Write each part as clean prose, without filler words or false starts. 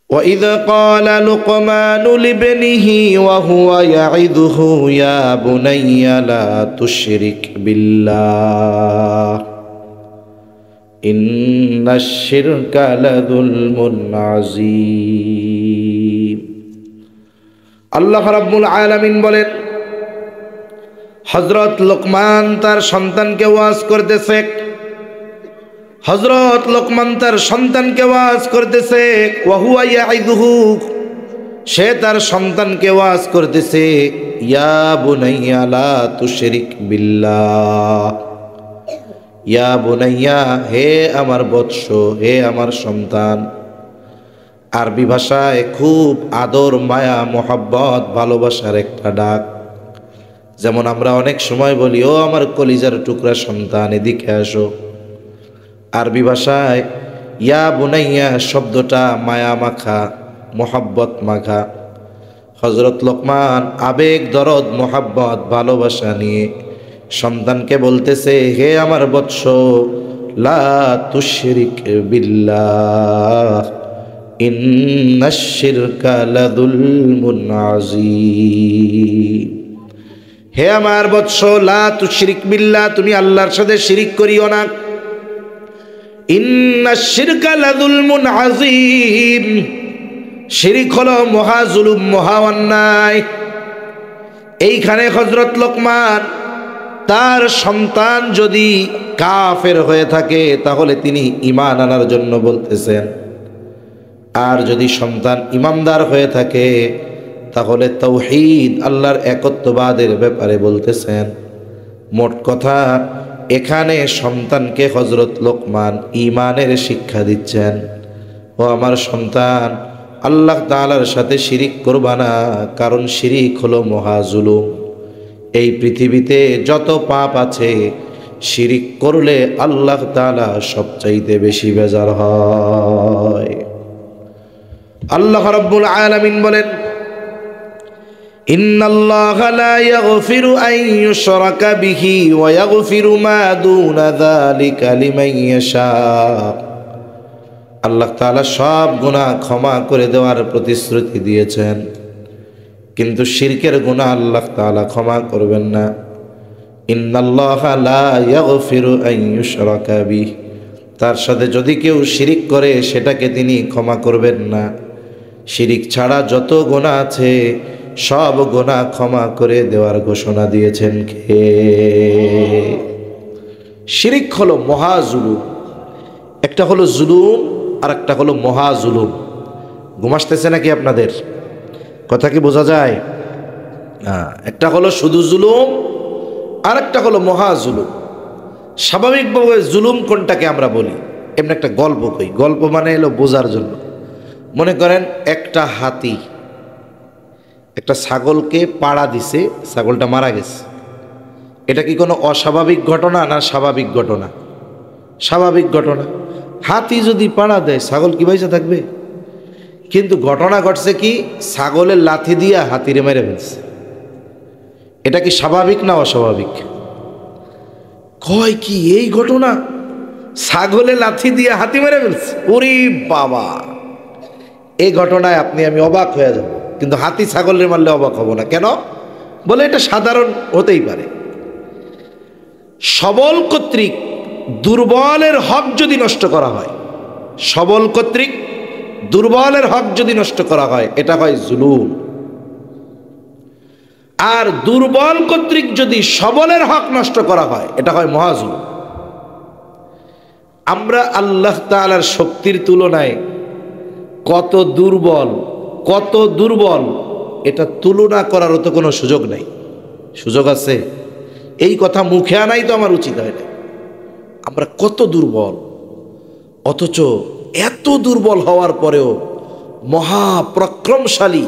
وَإِذْ قَالَ لُقْمَانُ لِابْنِهِ وَهُوَ يَعِظُهُ يَا بُنَيَّ لَا تُشْرِكْ بِاللَّهِ إِنَّ الشِّرْكَ لَظُلْمٌ عَظِيمٌ। আল্লাহ রাব্বুল আলামিন বলেন, হযরত লোকমান তার সন্তানকে ওয়াজ করতেছে। হযরত লোকমান তার সন্তানকে ওয়াজ করতেছে, ওয়া হুয়া ইয়াইদুহু, সে তার সন্তানকে ওয়াজ করতেছে, ইয়া বুনাইয়া লা তুশরিক বিল্লাহ, ইয়া বুনাইয়া, হে আমার বৎস, হে আমার সন্তান। আরবি ভাষায় খুব আদর, মায়া, মোহাব্বত, ভালোবাসার একটা ডাক। যেমন আমরা অনেক সময় বলি, ও আমার কলিজার টুকরা সন্তান, এদিকে আসো। আরবি ভাষায় ইয়া বুনাইয়া শব্দটা মায়া মাখা, মোহাব্বত মাখা। হযরত লোকমান আবেগ, দরদ, মোহাব্বত, ভালোবাসা নিয়ে সন্তানকে বলতেছে, হে আমার বৎস, লা তুশরিক বিল্লাহ ইন্নাশ শিরকা লাযুলমুন আযীম। হে আমার বৎস, লা তুশরিক বিল্লাহ, তুমি আল্লাহর সাথে শিরিক করিও না। ইন্নাশ শিরকা লাযুলমুন আযীম, শিরিক হলো মহা জুলুম, মহা অন্যায়। এইখানে হযরত লোকমান তার সন্তান যদি কাফের হয়ে থাকে তাহলে তিনি ঈমান আনার জন্য বলতেছেন, আর যদি সন্তান ঈমানদার হয়ে থাকে তাহলে তাওহীদ, আল্লাহর একত্ববাদের ব্যাপারে বলতেছেন। মোট কথা, এখানে সন্তানকে হযরত লোকমান ঈমানের শিক্ষা দিচ্ছেন। ও আমার সন্তান, আল্লাহ তাআলার সাথে শিরিক করবা না, কারণ শিরিক হলো মহা জুলুম। এই পৃথিবীতে যত পাপ আছে, শিরিক করলে আল্লাহ তাআলা সবচাইতে বেশি বেজার হয়। আল্লাহ রাব্বুল আলামিন বলেন, ইন্নাল্লাহা লা ইয়াগফিরু আন ইউশরাকা বিহি ওয়া ইয়াগফিরু মা দুনা যালিকা লিমান ইয়াশা। আল্লাহ তাআলা সব গুনাহ ক্ষমা করে দেওয়ার প্রতিশ্রুতি দিয়েছেন, কিন্তু শিরকের গুনাহ আল্লাহ তাআলা ক্ষমা করবেন না। ইন্নাল্লাহা লা ইয়াগফিরু আন ইউশরাকা বিহি, তার সাথে যদি কেউ শিরিক করে সেটাকে তিনি ক্ষমা করবেন না। শিরিক ছাড়া যত গুনাহ আছে সব গুনাহ ক্ষমা করে দেওয়ার ঘোষণা দিয়েছেন কে? শিরিক হলো মহা জুলুম। একটা হলো জুলুম আর একটা হলো মহা জুলুম। ঘুম আসতেছে নাকি আপনাদের? কথা কি বোঝা যায়? একটা হলো শুধু জুলুম, আর একটা হলো মহা জুলুম। স্বাভাবিকভাবে জুলুম কোনটাকে আমরা বলি? এমনি একটা গল্প কই, গল্প মানে এলো বোঝার জন্য। মনে করেন একটা হাতি একটা ছাগলকে পাড়া দিছে, ছাগলটা মারা গেছে। এটা কি কোনো অস্বাভাবিক ঘটনা না স্বাভাবিক ঘটনা? স্বাভাবিক ঘটনা। হাতি যদি পাড়া দেয়, ছাগল কি বাইসা থাকবে? কিন্তু ঘটনা ঘটছে কি, ছাগলের লাথি দিয়া হাতিরে মেরে ফেলছে। এটা কি স্বাভাবিক না অস্বাভাবিক? কয় কি এই ঘটনা, ছাগলে লাথি দিয়ে হাতি মেরে ফেলছে? ওরে বাবা, এই ঘটনায় আপনি আমি অবাক হয়ে যাব, কিন্তু হাতি ছাগলের মারলে অবাক হব না। কেন? বলে এটা সাধারণ হতেই পারে। সবল কর্তৃক দুর্বলের হক যদি নষ্ট করা হয়, সবল কর্তৃক দুর্বলের হক যদি নষ্ট করা হয়, এটা হয় জুলুম। আর দুর্বল কর্তৃক যদি সবলের হক নষ্ট করা হয়, এটা হয় মহাজুলুম। আমরা আল্লাহ তাআলার শক্তির তুলনায় কত দুর্বল, কত দুর্বল, এটা তুলনা করারও তো কোনো সুযোগ নাই। সুযোগ আছে? এই কথা মুখে আনাই তো আমার উচিত হয় না। আমরা কত দুর্বল, অথচ এত দুর্বল হওয়ার পরেও মহাপরাক্রমশালী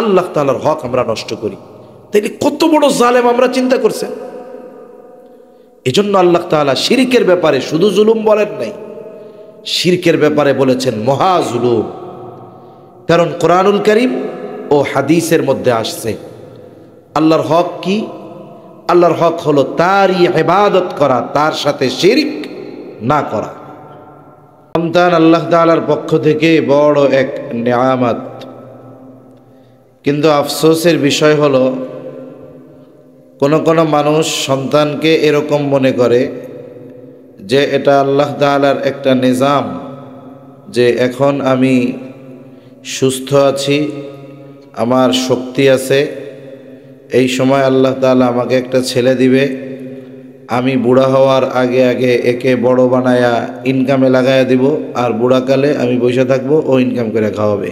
আল্লাহ তাআলার হক আমরা নষ্ট করি। তাইলে কত বড় জালেম আমরা চিন্তা করছেন। এজন্য আল্লাহ তাআলা শিরকের ব্যাপারে শুধু জুলুম বলেন নাই, শিরকের ব্যাপারে বলেছেন মহা জুলুম। কারণ কোরআনুল কারীম ও হাদিসের মধ্যে আসছে আল্লাহর হক কি? আল্লাহর হক হলো তারই ইবাদত করা, তার সাথে শিরক না করা। সন্তান আল্লাহ তাআলার পক্ষ থেকে বড় এক নেয়ামত, কিন্তু আফসোসের বিষয় হলো কোন মানুষ সন্তানকে এরকম মনে করে যে এটা আল্লাহ তাআলার একটা নিজাম, যে এখন আমি সুস্থ আছি, আমার শক্তি আছে, এই সময় আল্লাহ তাআলা আমাকে একটা ছেলে দিবে, আমি বুড়া হওয়ার আগে আগে একে বড় বানায়া ইনকামে লাগায়া দিব, আর বুড়াকালে আমি বসে থাকবো, ও ইনকাম করে খাওয়াবে।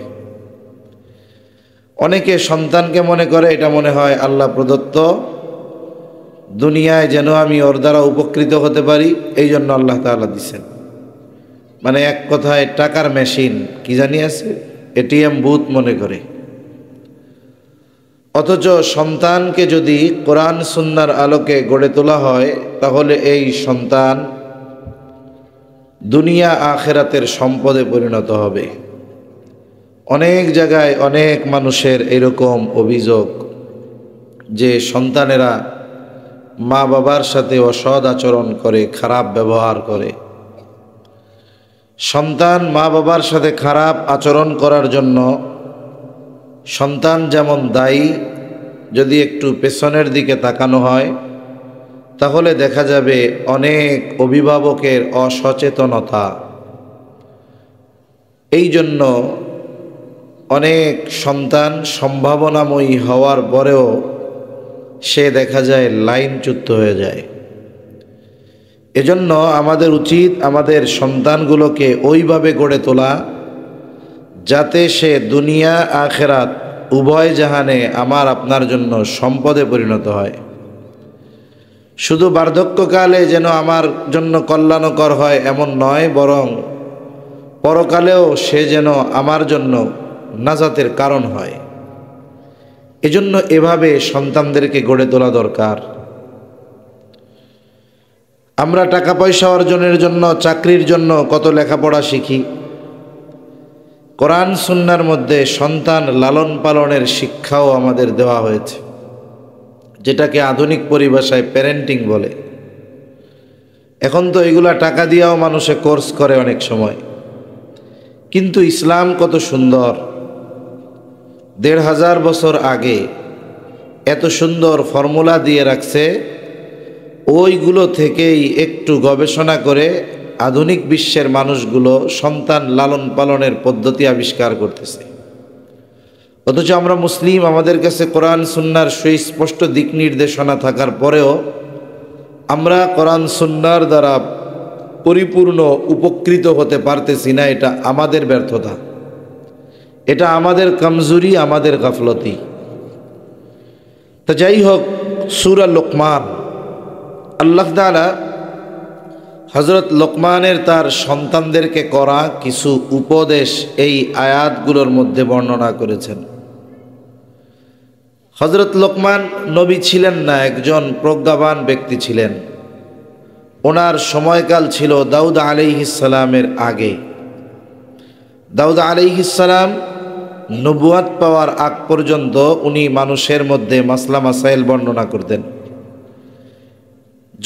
অনেকে সন্তানকে মনে করে এটা মনে হয় আল্লাহ প্রদত্ত, দুনিয়ায় যেন আমি ওর দ্বারা উপকৃত হতে পারি, এই জন্য আল্লাহ তাআলা দিছেন। মানে এক কথায় টাকার মেশিন কি জানি আছে, এটিএম বুথ মনে করে। অথচ সন্তানকে যদি কোরআন সুন্নাহর আলোকে গড়ে তোলা হয়, তাহলে এই সন্তান দুনিয়া আখেরাতের সম্পদে পরিণত হবে। অনেক জায়গায় অনেক মানুষের এরকম অভিযোগ যে সন্তানেরা মা বাবার সাথে অসৎ আচরণ করে, খারাপ ব্যবহার করে। সন্তান মা বাবার সাথে খারাপ আচরণ করার জন্য সন্তান যেমন দায়ী, যদি একটু পেছনের দিকে তাকানো হয় তাহলে দেখা যাবে অনেক অভিভাবকের অসচেতনতা। এই জন্য অনেক সন্তান সম্ভাবনাময়ী হওয়ার পরেও সে দেখা যায় লাইনচ্যুত হয়ে যায়। এজন্য আমাদের উচিত আমাদের সন্তানগুলোকে ওইভাবে গড়ে তোলা যাতে সে দুনিয়া আখেরাত উভয় জাহানে আমার আপনার জন্য সম্পদে পরিণত হয়। শুধু বার্ধক্যকালে যেন আমার জন্য কল্যাণকর হয় এমন নয়, বরং পরকালেও সে যেন আমার জন্য নাজাতের কারণ হয়। এজন্য এভাবে সন্তানদেরকে গড়ে তোলা দরকার। আমরা টাকা পয়সা অর্জনের জন্য, চাকরির জন্য কত লেখাপড়া শিখি। কোরআন সুন্নাহর মধ্যে সন্তান লালন পালনের শিক্ষাও আমাদের দেওয়া হয়েছে, যেটাকে আধুনিক পরিভাষায় প্যারেন্টিং বলে। এখন তো এগুলা টাকা দিয়েও মানুষে কোর্স করে অনেক সময়, কিন্তু ইসলাম কত সুন্দর। ১৫০০ বছর আগে এত সুন্দর ফর্মুলা দিয়ে রাখছে, ওইগুলো থেকেই একটু গবেষণা করে আধুনিক বিশ্বের মানুষগুলো সন্তান লালন পালনের পদ্ধতি আবিষ্কার করতেছে। অথচ আমরা মুসলিম, আমাদের কাছে কোরআন সুন্নাহর সুস্পষ্ট দিক নির্দেশনা থাকার পরেও আমরা কোরআন সুন্নাহর দ্বারা পরিপূর্ণ উপকৃত হতে পারতেছি না। এটা আমাদের ব্যর্থতা, এটা আমাদের কমজোরি, আমাদের গাফলতি। তো যাই হোক, সূরা লোকমান, আল্লাহ তাআলা হযরত লোকমানের তার সন্তানদেরকে করা কিছু উপদেশ এই আয়াতগুলোর মধ্যে বর্ণনা করেছেন। হযরত লোকমান নবী ছিলেন না, একজন প্রজ্ঞাবান ব্যক্তি ছিলেন। ওনার সময়কাল ছিল দাউদ আলাইহিস সালামের আগে। দাউদ আলাইহিস সালাম নবুয়াত পাওয়ার আগ পর্যন্ত উনি মানুষের মধ্যে মাসলা মাসাইল বর্ণনা করতেন।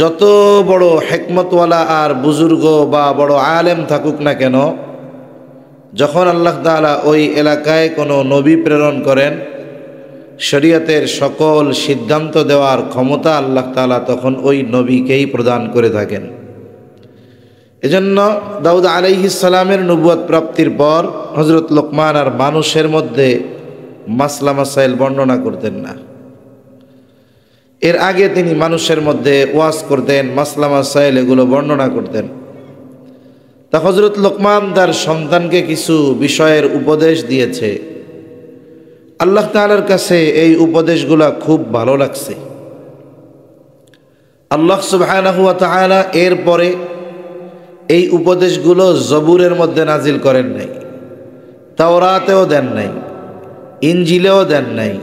যত বড় হিকমতওয়ালা আর বুজুর্গ বা বড় আলেম থাকুক না কেন, যখন আল্লাহ তাআলা ওই এলাকায় কোনো নবী প্রেরণ করেন, শরীয়তের সকল সিদ্ধান্ত দেওয়ার ক্ষমতা আল্লাহ তাআলা তখন ওই নবীকেই প্রদান করে থাকেন। এজন্য দাউদ আলাইহিস সালামের নবুয়ত প্রাপ্তির পর হযরত লোকমান আর মানুষের মধ্যে মাসলা মাসাইল বর্ণনা করতেন না। এর আগে তিনি মানুষের মধ্যে ওয়াজ করতেন, মাসলা মাসাইল এগুলো বর্ণনা করতেন। তা হযরত লোকমান তার সন্তানকে কিছু বিষয়ের উপদেশ দিয়েছে। আল্লাহ তাআলার কাছে এই উপদেশগুলো খুব ভালো লাগছে। আল্লাহ সুবহানাহু ওয়া তাআলা এরপরে এই উপদেশগুলো জবুরের মধ্যে নাজিল করেন নাই, তাওরাতেও দেন নাই, ইনজিলেও দেন নাই।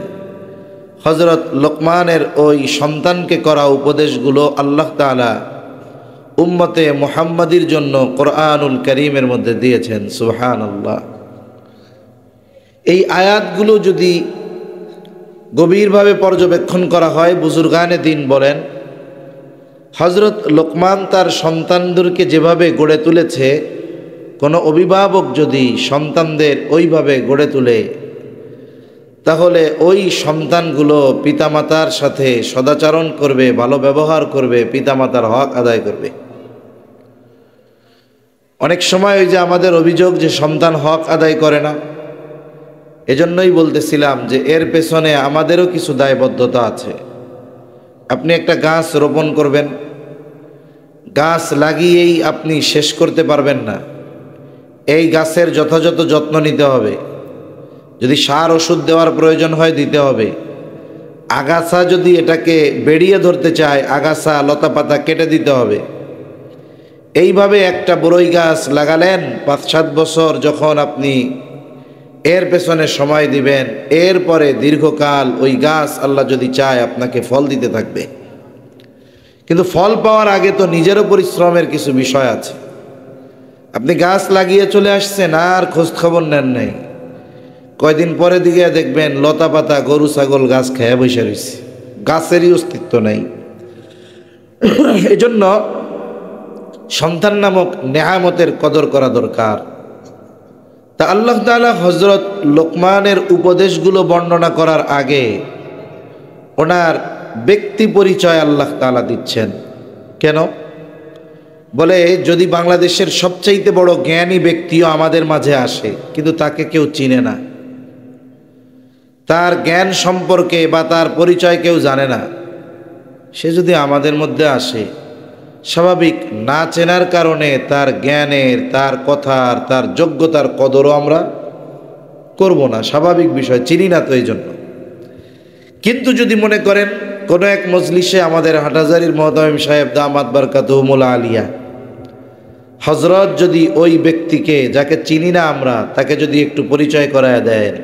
হযরত লোকমানের ওই সন্তানকে করা উপদেশগুলো আল্লাহ তাআলা উম্মতে মুহাম্মাদির জন্য কোরআনুল কারীমের মধ্যে দিয়েছেন। সুবহানাল্লাহ। এই আয়াতগুলো যদি গভীরভাবে পর্যবেক্ষণ করা হয়, বুজুর্গানে দ্বীন বলেন হযরত লোকমান তার সন্তানদেরকে যেভাবে গড়ে তুলেছে, কোনো অভিভাবক যদি সন্তানদের ওইভাবে গড়ে তোলে, তাহলে ওই সন্তানগুলো পিতামাতার সাথে সদাচরণ করবে, ভালো ব্যবহার করবে, পিতামাতার হক আদায় করবে। অনেক সময় ওই যে আমাদের অভিযোগ যে সন্তান হক আদায় করে না, এজন্যই বলতেছিলাম যে এর পেছনে আমাদেরও কিছু দায়বদ্ধতা আছে। আপনি একটা গাছ রোপণ করবেন, গাছ লাগিয়েই আপনি শেষ করতে পারবেন না। এই গাছের যথাযথ যত্ন নিতে হবে, যদি সার ওষুধ দেওয়ার প্রয়োজন হয় দিতে হবে। আগাছা যদি এটাকে বেরিয়ে ধরতে চায়, আগাছা লতাপাতা কেটে দিতে হবে। এইভাবে একটা বড়ই গাছ লাগালেন, ৫-৭ বছর যখন আপনি এর পেছনে সময় দিবেন, এরপরে দীর্ঘকাল ওই গাছ আল্লাহ যদি চায় আপনাকে ফল দিতে থাকবে। কিন্তু ফল পাওয়ার আগে তো নিজেরও পরিশ্রমের কিছু বিষয় আছে। আপনি গাছ লাগিয়ে চলে আসছেন, আর খোঁজ খবর নেন নাই, কয়দিন পরে দিকে দেখবেন লতা পাতা গরু ছাগল গাছ খেয়ে বসে রয়েছে, গাছেরই অস্তিত্ব নেই। এজন্য সন্তান নামক নেয়ামতের কদর করা দরকার। তা আল্লাহ তাআলা হযরত লোকমানের উপদেশগুলো বর্ণনা করার আগে ওনার ব্যক্তি পরিচয় আল্লাহ তাআলা দিচ্ছেন। কেন? বলে যদি বাংলাদেশের সবচাইতে বড় জ্ঞানী ব্যক্তিও আমাদের মাঝে আসে, কিন্তু তাকে কেউ চিনে না, তার জ্ঞান সম্পর্কে বা তার পরিচয় কেউ জানে না, সে যদি আমাদের মধ্যে আসে, স্বাভাবিক না চেনার কারণে তার জ্ঞানের, তার কথার, তার যোগ্যতার কদরও আমরা করব না, স্বাভাবিক বিষয়, চিনি না তো এই জন্য। কিন্তু যদি মনে করেন কোনো এক মজলিসে আমাদের হাটহাজারীর মুহতামিম সাহেব দামাত বারকাতুহুমুল আলিয়া হযরত যদি ওই ব্যক্তিকে, যাকে চিনি না আমরা, তাকে যদি একটু পরিচয় করায় দেন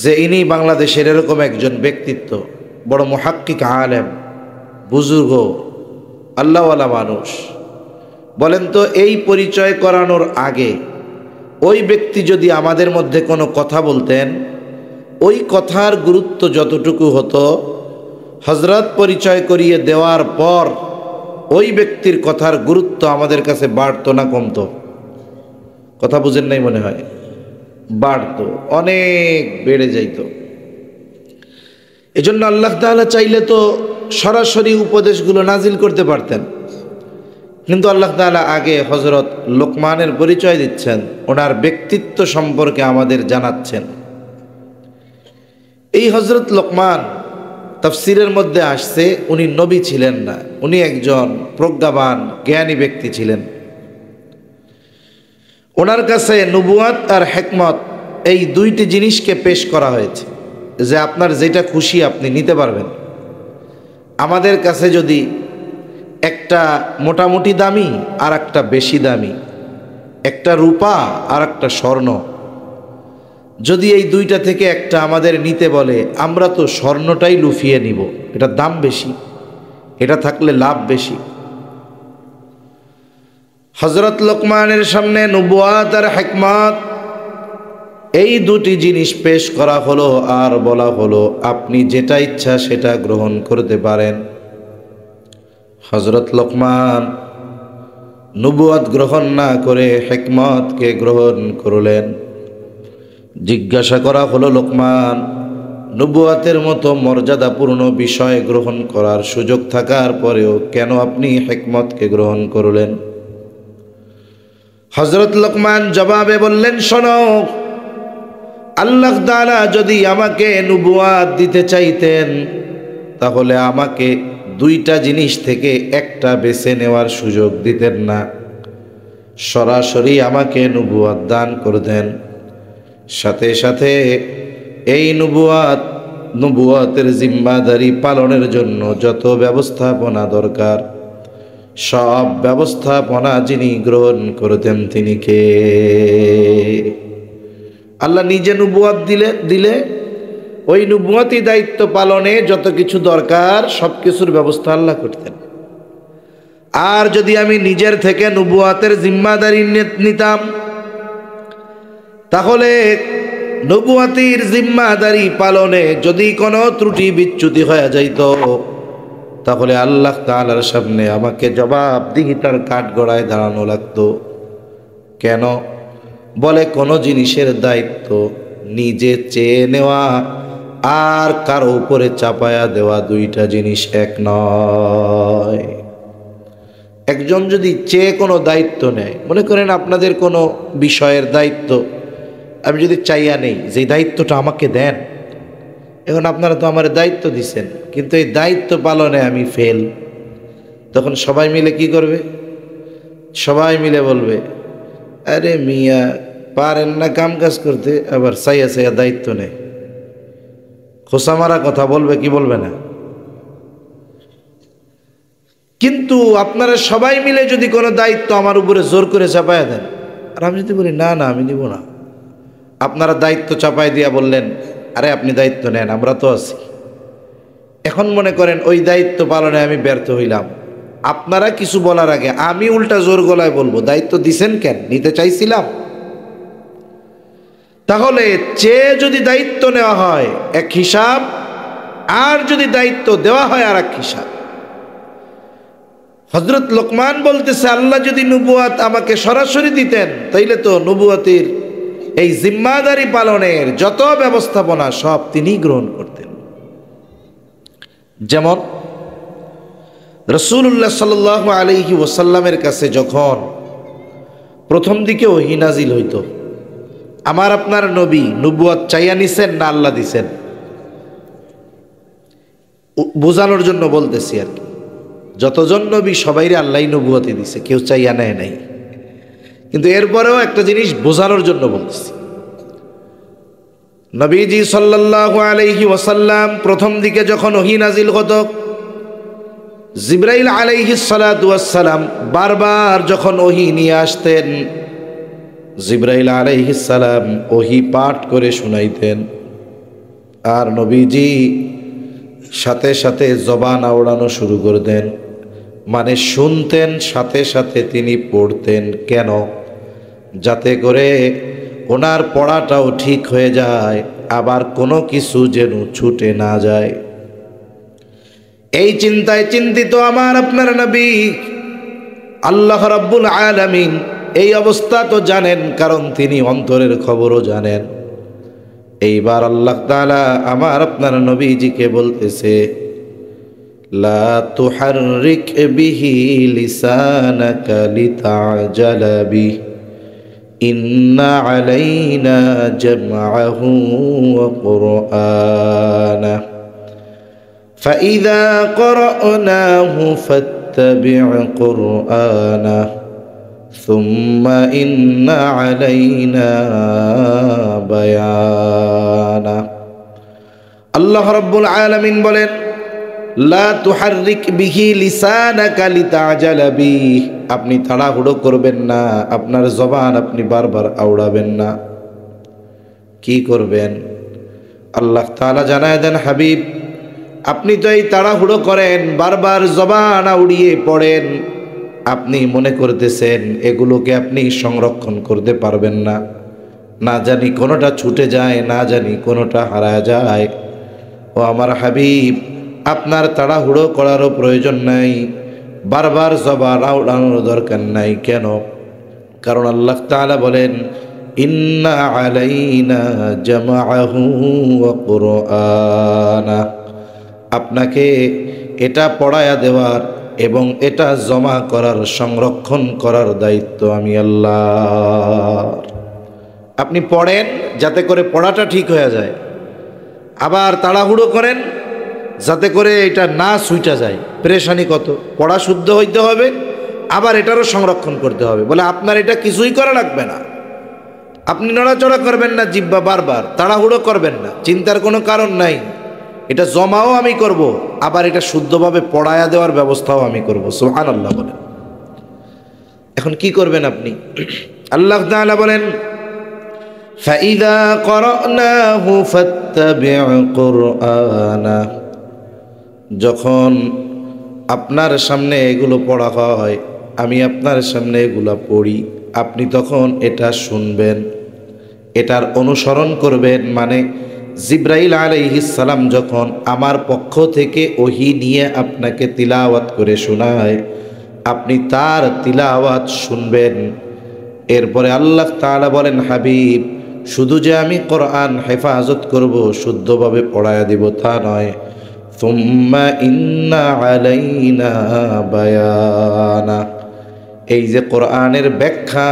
যে ইনি বাংলাদেশের এরকম একজন ব্যক্তিত্ব, বড় মুহাক্কিক আলেম, বুজুর্গ, আল্লাহওয়ালা মানুষ, বলেন তো এই পরিচয় করানোর আগে ওই ব্যক্তি যদি আমাদের মধ্যে কোনো কথা বলতেন, ওই কথার গুরুত্ব যতটুকু হতো, হযরত পরিচয় করিয়ে দেওয়ার পর ওই ব্যক্তির কথার গুরুত্ব আমাদের কাছে বাড়তো না কমতো? কথা বুঝেন নাই মনে হয়, বাড়তো, অনেক বেড়ে যাইত। এজন্য আল্লাহ তাআলা চাইলে তো সরাসরি উপদেশগুলো নাজিল করতে পারতেন, কিন্তু আল্লাহ তাআলা আগে হযরত লোকমানের পরিচয় দিচ্ছেন, ওনার ব্যক্তিত্ব সম্পর্কে আমাদের জানাচ্ছেন। এই হযরত লোকমান তাফসীরের মধ্যে আসছে উনি নবী ছিলেন না, উনি একজন প্রজ্ঞাবান জ্ঞানী ব্যক্তি ছিলেন। ওনার কাছে নবুয়াত আর হিকমত এই দুইটি জিনিসকে পেশ করা হয়েছে, যে আপনার যেটা খুশি আপনি নিতে পারবেন। আমাদের কাছে যদি একটা মোটামুটি দামি আর একটা বেশি দামি, একটা রূপা আর একটা স্বর্ণ, যদি এই দুইটা থেকে একটা আমাদের নিতে বলে, আমরা তো স্বর্ণটাই লুফিয়ে নিব, এটা দাম বেশি, এটা থাকলে লাভ বেশি। হযরত লোকমানের সামনে নবুয়াত আর হিকমত এই দুটি জিনিস পেশ করা হলো, আর বলা হলো আপনি যেটা ইচ্ছা সেটা গ্রহণ করতে পারেন। হযরত লোকমান নবুয়াত গ্রহণ না করে হিকমতকে গ্রহণ করলেন। জিজ্ঞাসা করা হলো, লোকমান, নবুয়াতের মতো মর্যাদাপূর্ণ বিষয় গ্রহণ করার সুযোগ থাকার পরেও কেন আপনি হিকমতকে গ্রহণ করলেন? হযরত লোকমান জবাবে বললেন, শোনো, আল্লাহ তাআলা যদি আমাকে নবুয়াত দিতে চাইতেন, তাহলে আমাকে দুইটা জিনিস থেকে একটা বেছে নেওয়ার সুযোগ দিতেন না, সরাসরি আমাকে নবুয়াত দান করতেন। সাথে সাথে এই নবুয়াতের জিম্মাদারি পালনের জন্য যত ব্যবস্থাপনা দরকার, সব ব্যবস্থাপনা যিনি গ্রহণ করতেন তিনি কে? আল্লাহ নিজে নবুয়াত দিলে ওই নবুয়াতি দায়িত্ব পালনে যত কিছু দরকার সব কিছুর ব্যবস্থা আল্লাহ করতেন। আর যদি আমি নিজের থেকে নবুয়াতের জিম্মাদারি নিতাম, তাহলে নবুয়াতির জিম্মাদারি পালনে যদি কোনো ত্রুটি বিচ্যুতি হয়ে যাইত, তাহলে আল্লাহ তাআলার সামনে আমাকে জবাবদিহিতার কাঠগড়ায় দাঁড়ানো লাগতো। কেন? বলে কোনো জিনিসের দায়িত্ব নিজে চেয়ে নেওয়া আর কারো উপরে চাপায়া দেওয়া দুইটা জিনিস এক নয়। একজন যদি চেয়ে কোনো দায়িত্ব নেয়, মনে করেন আপনাদের কোনো বিষয়ের দায়িত্ব আমি যদি চাইয়া নেই যে দায়িত্বটা আমাকে দেন, এখন আপনারা তো আমার দায়িত্ব দিছেন, কিন্তু এই দায়িত্ব পালনে আমি ফেল, তখন সবাই মিলে কি করবে? সবাই মিলে বলবে, আরে মিয়া পারেন না কাম কাজ করতে, আবার চাইয়া চাইয়া দায়িত্ব নেই। খোসা মারা কথা বলবে কি বলবে না? কিন্তু আপনারা সবাই মিলে যদি কোনো দায়িত্ব আমার উপরে জোর করে চাপায়া দেন, আর আমি যদি বলি না না আমি নিব না, আপনারা দায়িত্ব চাপাই দিয়া বললেন আরে আপনি দায়িত্ব নেন, আমরা তো আছি। এখন মনে করেন ওই দায়িত্ব পালনে আমি ব্যর্থ হইলাম, আপনারা কিছু বলার আগে আমি উল্টা জোর গলায় বলবো দায়িত্ব দিছেন কেন, নিতে চাইছিলাম। তাহলে চেয়ে যদি দায়িত্ব নেওয়া হয় এক হিসাব, আর যদি দায়িত্ব দেওয়া হয় আর এক হিসাব। হযরত লোকমান বলতেছে, আল্লাহ যদি নবুয়াত আমাকে সরাসরি দিতেন তাইলে তো নবুয়াতের এই জিম্মাদারি পালনের যত ব্যবস্থাপনা সব তিনি গ্রহণ করতেন। যেমন রাসূলুল্লাহ সাল্লাল্লাহু আলাইহি ওয়াসাল্লামের কাছে যখন প্রথম দিকে ওহী নাজিল হইতো, আমার আপনার নবী নবুয়াত চাইয়া নিছেন না আল্লাহ দিছেন? বোঝানোর জন্য বলতেছি আর কি, যতজন নবী সবাইরে আল্লাহই নবুয়াতি দিছে, কেউ চাইয়া নেয় নাই। কিন্তু এরপরেও একটা জিনিস বোঝানোর জন্য বলতেছি, নবীজি সাল্লাল্লাহু আলাইহি ওয়াসাল্লাম প্রথম দিকে যখন ওহী নাজিল হতো, জিবরাইল আলাইহিস সালাতু ওয়াস সালাম বারবার যখন ওহী নিয়ে আসতেন, জিবরাইল আলাইহিস সালাম ওহী পাঠ করে শুনাইতেন, আর নবীজি সাথে সাথে জবান আওড়ানো শুরু করে দেন, মানে শুনতেন সাথে সাথে তিনি পড়তেন। কেন? যাতে করে ওনার পড়াটাও ঠিক হয়ে যায়, আবার কোনো কিছু যেন ছুটে না যায়। এই চিন্তায় চিন্তিত আমার আপনার নবী, আল্লাহ রাব্বুল আলামিন এই অবস্থা তো জানেন, কারণ তিনি অন্তরের খবরও জানেন। এইবার আল্লাহ তাআলা আমার আপনার নবীজিকে বলতেছে, লা তুহাররিক বিহি লিসানাকা লিতা'জালা বিহি ইন্না আলাইনা জামআহু ওয়া কুরআনা ফাইযা ক্বরা'নাহু ফাত্তাবি' কুরআনা সুম্মা ইন্না আলাইনা বায়ানা। আল্লাহ রাব্বুল আলামিন বলেন, লা তুহাররিক বিহি লিসানাকা লিতা'জালা বিহি, আপনি তাড়াহুড়ো করবেন না, আপনার জবান আপনি বারবার আওড়াবেন না। কি করবেন? আল্লাহ তাআলা জানায় দেন, হাবিব আপনি তো এই তাড়াহুড়ো করেন, বারবার জবান আউড়িয়ে পড়েন, আপনি মনে করতেছেন এগুলোকে আপনি সংরক্ষণ করতে পারবেন না, না জানি কোনোটা ছুটে যায়, না জানি কোনোটা হারায় যায়। ও আমার হাবিব, আপনার তাড়াহুড়ো করারও প্রয়োজন নাই, বারবার জবান আওড়ানোর দরকার নাই। কেন? কারণ আল্লাহ তাআলা বলেন, ইন্না আলাইনা জামআহু ওয়া কুরআনা, আপনাকে এটা পড়ায়া দেওয়ার এবং এটা জমা করার, সংরক্ষণ করার দায়িত্ব আমি আল্লাহ। আপনি পড়েন যাতে করে পড়াটা ঠিক হয়ে যায়, আবার তাড়াহুড়ো করেন যাতে করে এটা না ছুইটা যায়। পেরেশানি কত! পড়া শুদ্ধ হইতে হবে, আবার এটারও সংরক্ষণ করতে হবে। বলে আপনার এটা কিছুই করা লাগবে না, আপনি নড়াচড়া করবেন না, জিহ্বা বারবার তাড়াহুড়ো করবেন না, চিন্তার কোনো কারণ নাই। এটা জমাও আমি করব, আবার এটা শুদ্ধভাবে পড়ায়া দেওয়ার ব্যবস্থাও আমি করব। সুবহানাল্লাহ বলেন। এখন কি করবেন আপনি? আল্লাহ তাআলা বলেন, ফাইযা ক্বরা'নাহু ফাত্তাবি' কুরআনা, যখন আপনার সামনে এগুলো পড়া হয়, আমি আপনার সামনে এগুলো পড়ি, আপনি তখন এটা শুনবেন, এটার অনুসরণ করবেন। মানে জিবরাইল আলাইহিস সালাম যখন আমার পক্ষ থেকে ওহী নিয়ে আপনাকে তিলাওয়াত করে শোনায়, আপনি তার তিলাওয়াত শুনবেন। এরপরে আল্লাহ তাআলা বলেন, হাবিব শুধু যে আমি কোরআন হেফাজত করব, শুদ্ধভাবে পড়ায়া দিব তা নয়, সুম্মা ইন্না আলাইনা বায়ানা, এই যে কোরআনের ব্যাখ্যা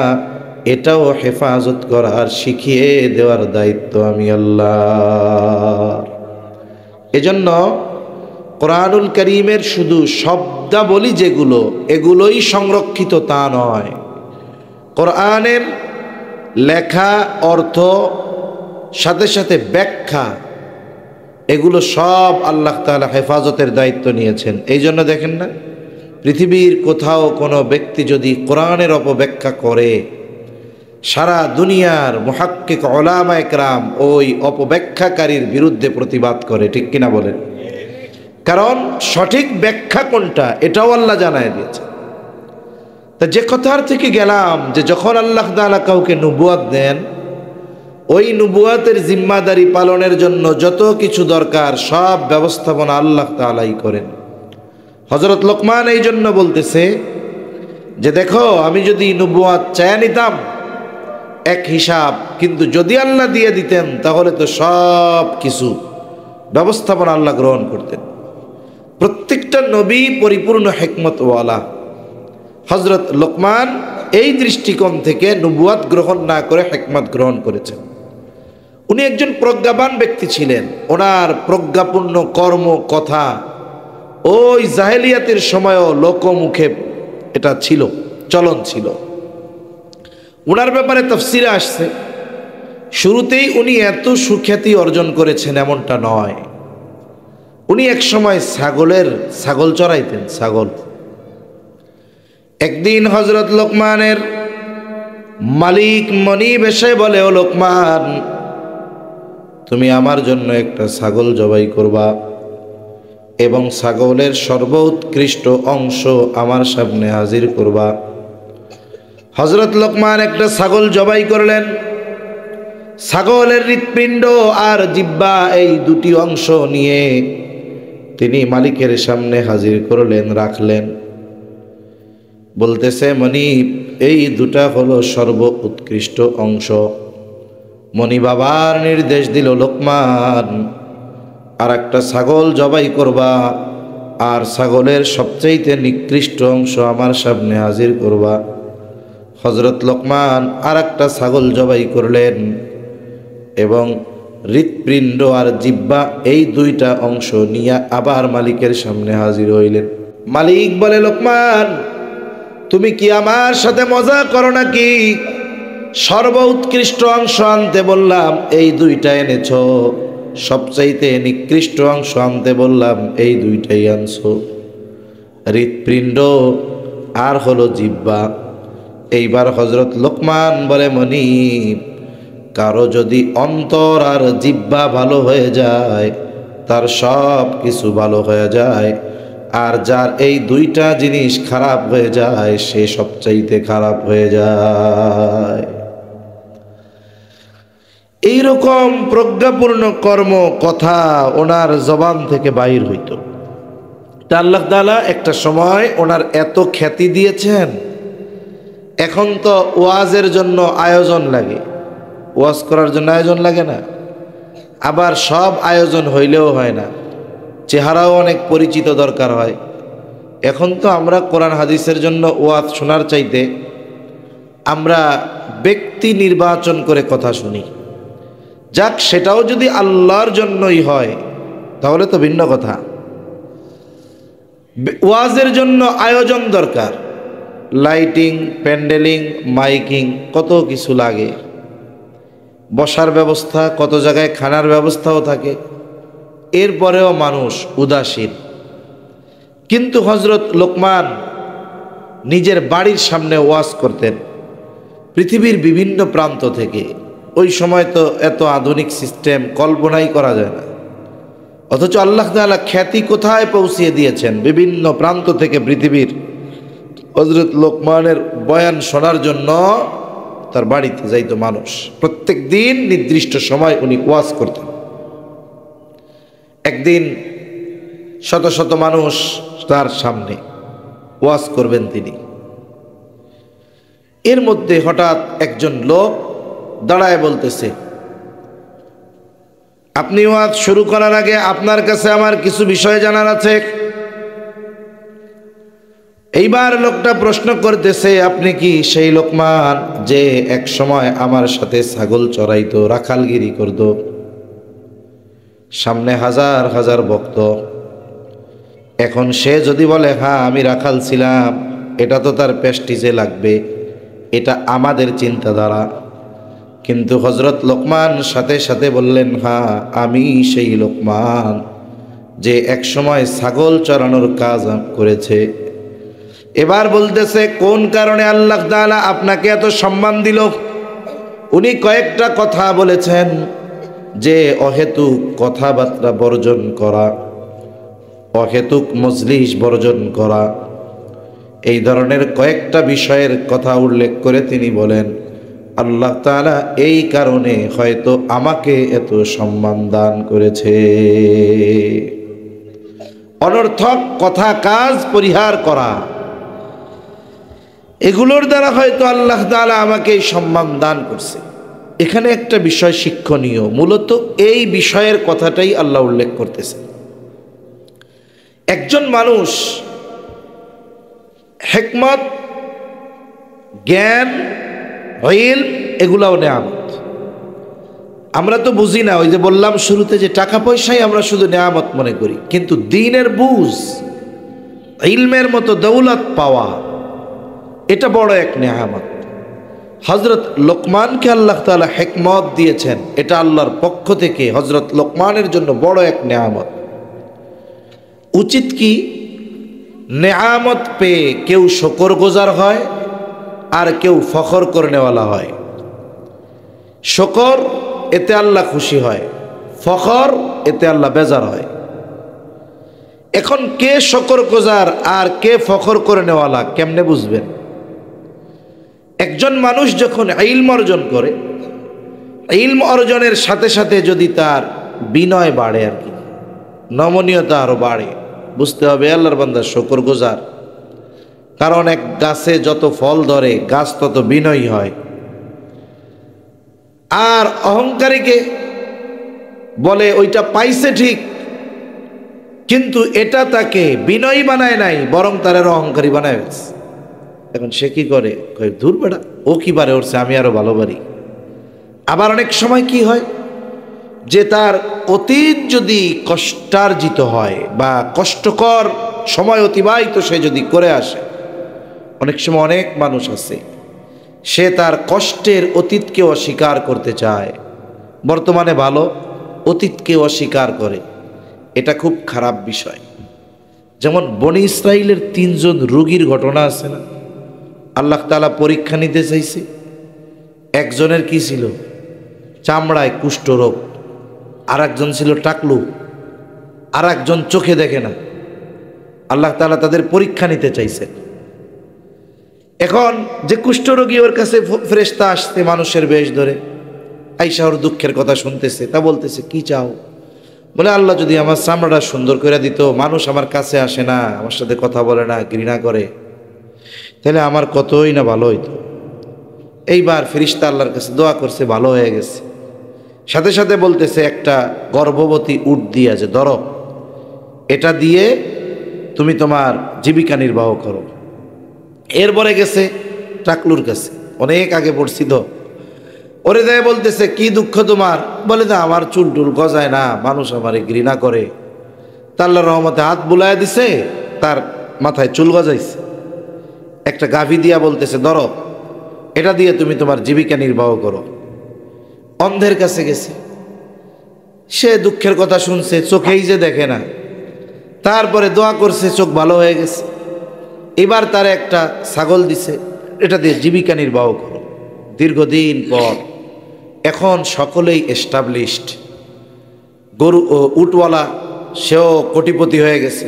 এটাও হেফাজত করার, শিখিয়ে দেওয়ার দায়িত্ব আমি আল্লাহ। এজন্য কোরআনুল কারীমের শুধু শব্দাবলী যেগুলো, এগুলোই সংরক্ষিত তা নয়। কোরআনের লেখা, অর্থ, সাথে সাথে ব্যাখ্যা, এগুলো সব আল্লাহ তাআলা হেফাজতের দায়িত্ব নিয়েছেন। এই জন্য দেখেন না, পৃথিবীর কোথাও কোনো ব্যক্তি যদি কোরআনের অপব্যাখ্যা করে, সারা দুনিয়ার মুহাক্কিক উলামা একরাম ওই অপব্যাখ্যাকারীর বিরুদ্ধে প্রতিবাদ করে, ঠিক কিনা বলেন? কারণ সঠিক ব্যাখ্যা কোনটা এটাও আল্লাহ জানায় দিয়েছে। তা যে কথার থেকে গেলাম, যে যখন আল্লাহ তাআলা কাউকে নবুয়ত দেন, ওই নবুয়তের জিম্মাদারি পালনের জন্য যত কিছু দরকার সব ব্যবস্থাপনা আল্লাহ তাআলাই করেন। হযরত লোকমান এই জন্য বলতেছে যে দেখো, আমি যদি নবুয়ত চায় নিতাম এক হিসাব, কিন্তু যদি আল্লাহ দিয়ে দিতেন তাহলে তো সব কিছু ব্যবস্থাপনা আল্লাহ গ্রহণ করতেন। প্রত্যেকটা নবী পরিপূর্ণ হিকমতওয়ালা। হযরত লোকমান এই দৃষ্টিকোণ থেকে নবুয়ত গ্রহণ না করে হিকমত গ্রহণ করেছেন। উনি একজন প্রজ্ঞাবান ব্যক্তি ছিলেন। ওনার প্রজ্ঞাপূর্ণ কর্ম, কথা ওই জাহেলিয়াতের সময়ও লোকমুখে এটা ছিল, চলন ছিল। ওনার ব্যাপারে তাফসিরে আসছে, শুরুতেই উনি এত সুখ্যাতি অর্জন করেছেন এমনটা নয়। উনি এক সময় ছাগল চড়াইতেন, ছাগল। একদিন হযরত লোকমানের মালিক মনিব এসে বলে, ও লোকমান, তুমি আমার জন্য একটা ছাগল জবাই করবা এবং ছাগলের সর্বোৎকৃষ্ট অংশ আমার সামনে হাজির করবা। হযরত লোকমান একটা ছাগল জবাই করলেন। ছাগলের হৃৎপিণ্ড আর জিহ্বা, এই দুটি অংশ নিয়ে তিনি মালিকের সামনে হাজির করলেন, রাখলেন। বলতেছে, মনিব, এই দুটা হলো সর্ব উৎকৃষ্ট অংশ। মনিব আবার নির্দেশ দিল, লোকমান, আর একটা ছাগল জবাই করবা, আর ছাগলের সবচাইতে নিকৃষ্ট অংশ আমার সামনে হাজির করবা। হযরত লোকমান আর একটা ছাগল জবাই করলেন এবং হৃৎপিণ্ড আর জিহ্বা, এই দুইটা অংশ নিয়ে আবার মালিকের সামনে হাজির হইলেন। মালিক বলে, লোকমান, তুমি কি আমার সাথে মজা করো নাকি? সর্ব উৎকৃষ্ট অংশ আনতে বললাম, এই দুইটা এনেছো। সবচাইতে নিকৃষ্ট অংশ আনতে বললাম, এই দুইটাই আনছো। হৃৎপিণ্ড আর হলো জিহ্বা। এইবার হযরত লোকমান বলে, মনিব, কারো যদি অন্তর আর জিহ্বা ভালো হয়ে যায়, তার সব কিছু ভালো হয়ে যায়। আর যার এই দুইটা জিনিস খারাপ হয়ে যায়, সে সবচাইতে খারাপ হয়ে যায়। এইরকম প্রজ্ঞাপূর্ণ কর্ম, কথা ওনার জবান থেকে বাইর হইত। তা আল্লাহ তাআলা একটা সময় ওনার এত খ্যাতি দিয়েছেন। এখন তো ওয়াজের জন্য আয়োজন লাগে, ওয়াজ করার জন্য আয়োজন লাগে না? আবার সব আয়োজন হইলেও হয় না, চেহারাও অনেক পরিচিত দরকার হয়। এখন তো আমরা কোরআন হাদিসের জন্য ওয়াজ শোনার চাইতে আমরা ব্যক্তি নির্বাচন করে কথা শুনি। যাক, সেটাও যদি আল্লাহর জন্যই হয় তাহলে তো ভিন্ন কথা। ওয়াজের জন্য আয়োজন দরকার, লাইটিং, প্যান্ডেলিং, মাইকিং, কত কিছু লাগে। বসার ব্যবস্থা, কত জায়গায় খানার ব্যবস্থাও থাকে। এরপরেও মানুষ উদাসীন। কিন্তু হযরত লোকমান নিজের বাড়ির সামনে ওয়াজ করতেন পৃথিবীর বিভিন্ন প্রান্ত থেকে। ওই সময় তো এত আধুনিক সিস্টেম কল্পনাই করা যায় না, অথচ আল্লাহ তাআলা খ্যাতি কোথায় পৌঁছিয়ে দিয়েছেন। বিভিন্ন প্রান্ত থেকে পৃথিবীর হযরত লোকমানের বয়ান শোনার জন্য তার বাড়িতে যাইত মানুষ। প্রত্যেক দিন নির্দিষ্ট সময় উনি ওয়াজ করতেন। একদিন শত শত মানুষ তার সামনে ওয়াজ করবেন তিনি। এর মধ্যে হঠাৎ একজন লোক দাঁড়ায় বলতেছে, আপনি ওয়াজ শুরু করার আগে আপনার কাছে আমার কিছু বিষয় জানার আছে। এইবার লোকটা প্রশ্ন করতেছে, আপনি কি সেই লোকমান যে এক সময় আমার সাথে ছাগল চড়াইতো, রাখালগিরি করত? সামনে হাজার হাজার ভক্ত। এখন সে যদি বলে হ্যাঁ আমি রাখাল ছিলাম, এটা তো তার প্রেস্টিজে লাগবে, এটা আমাদের চিন্তাধারা। কিন্তু হযরত লোকমান সাথে সাথে বললেন, হ্যাঁ আমি সেই লোকমান যে এক সময় ছাগল চড়ানোর কাজ করেছে। এবার বলতেছে, কোন কারণে আল্লাহ তাআলা আপনাকে এত সম্মান দিল? উনি কয়েকটা কথা বলেছেন, যে অহেতুক কথাবার্তা বর্জন করা, অহেতুক মজলিস বর্জন করা, এই ধরনের কয়েকটা বিষয়ের কথা উল্লেখ করে তিনি বলেন, আল্লাহ তাআলা এই কারণে হয়তো আমাকে এত সম্মান দান করেছে। অনর্থক কথা কাজ পরিহার করা, এগুলোর দ্বারা হয়তো আল্লাহ তাআলা আমাকে এই সম্মান দান করছে। এখানে একটা বিষয় শিক্ষণীয়, মূলত এই বিষয়ের কথাটাই আল্লাহ উল্লেখ করতেছে। একজন মানুষ হিকমত, জ্ঞান, ইলম এগুলাও নেয়ামত। আমরা তো বুঝি না, ওই যে বললাম শুরুতে যে টাকা পয়সাই আমরা শুধু নেয়ামত মনে করি, কিন্তু দ্বীনের বুঝ, ইলমের মতো দৌলত পাওয়া, এটা বড় এক নেয়ামত। হযরত লোকমানকে আল্লাহ তাআলা হিকমত দিয়েছেন, এটা আল্লাহর পক্ষ থেকে হযরত লোকমানের জন্য বড় এক নেয়ামত। উচিত কি নেয়ামত পেয়ে কেউ শুকরগুজার হয় আর কেউ ফখর করনেওয়ালা হয়। শুকর এতে আল্লাহ খুশি হয়, ফখর এতে আল্লাহ বেজার হয়। এখন কে শুকরগুজার আর কে ফখর করনেওয়ালা কেমনে বুঝবেন? একজন মানুষ যখন ইলম অর্জন করে, ইলম অর্জনের সাথে সাথে যদি তার বিনয় বাড়ে, আর কি নমনীয়তা আরো বাড়ে, বুঝতে হবে আল্লাহর বান্দা শুকরগুজার। কারণ এক গাছে যত ফল ধরে গাছ তত বিনয়ী হয়। আর অহংকারীকে বলে ওইটা পাইছে ঠিক, কিন্তু এটা তাকে বিনয়ী বানায় নাই, বরং তার অহংকারী বানায় ফেলছে। এখন সে কি করে, দূর বেটা, ও কি পারে উঠছে, আমি আরো ভালো পারি। আবার অনেক সময় কি হয় যে তার অতীত যদি কষ্টার্জিত হয় বা কষ্টকর সময় অতিবাহিত সে যদি করে আসে, অনেক সময় অনেক মানুষ আছে সে তার কষ্টের অতীতকে অস্বীকার করতে চায়, বর্তমানে ভালো, অতীতকে অস্বীকার করে। এটা খুব খারাপ বিষয়। যেমন বনি ইসরাইলের 3 জন রোগীর ঘটনা আছে না, আল্লাহ তাআলা পরীক্ষা নিতে চাইছে। একজনের কি ছিল, চামড়ায় কুষ্ঠরোগ, আর একজন ছিল টাকলু, আর একজন চোখে দেখে না। আল্লাহ তাআলা তাদের পরীক্ষা নিতে চাইছেন। এখন যে কুষ্ঠরোগী, ওর কাছে ফেরেশতা আসতে মানুষের বেশ ধরে, আইসা ওর দুঃখের কথা শুনতেছে। তা বলতেছে, কি চাও? বলে, আল্লাহ যদি আমার চামড়াটা সুন্দর করে দিত, মানুষ আমার কাছে আসে না, আমার সাথে কথা বলে না, ঘৃণা করে, তাহলে আমার কতই না ভালো হইতো। এইবার ফেরেশতা আল্লাহর কাছে দোয়া করছে, ভালো হয়ে গেছে। সাথে সাথে বলতেছে, একটা গর্ভবতী উট দিয়ে যে ধরো, এটা দিয়ে তুমি তোমার জীবিকা নির্বাহ করো। এরপরে গেছে টাকলুর কাছে, অনেক আগে পড়ছি তো, ওরে দেয় বলতেছে, কি দুঃখ তোমার? বলে, না আমার চুল টুল গজায় না, মানুষ আমারে ঘৃণা করে। তা আল্লাহর রহমতে হাত বুলায় দিছে, তার মাথায় চুল গজাইছে। একটা গাভী দিয়া বলতেছে, ধরো, এটা দিয়ে তুমি তোমার জীবিকা নির্বাহ করো। অন্ধের কাছে গেছে, সে দুঃখের কথা শুনছে, চোখেই যে দেখে না। তারপরে দোয়া করছে, চোখ ভালো হয়ে গেছে। এবার তার একটা ছাগল দিছে, এটা দিয়ে জীবিকা নির্বাহ করো। দীর্ঘদিন পর এখন সকলেই এস্টাবলিশড, গরু ও উটওয়ালা সেও কোটিপতি হয়ে গেছে,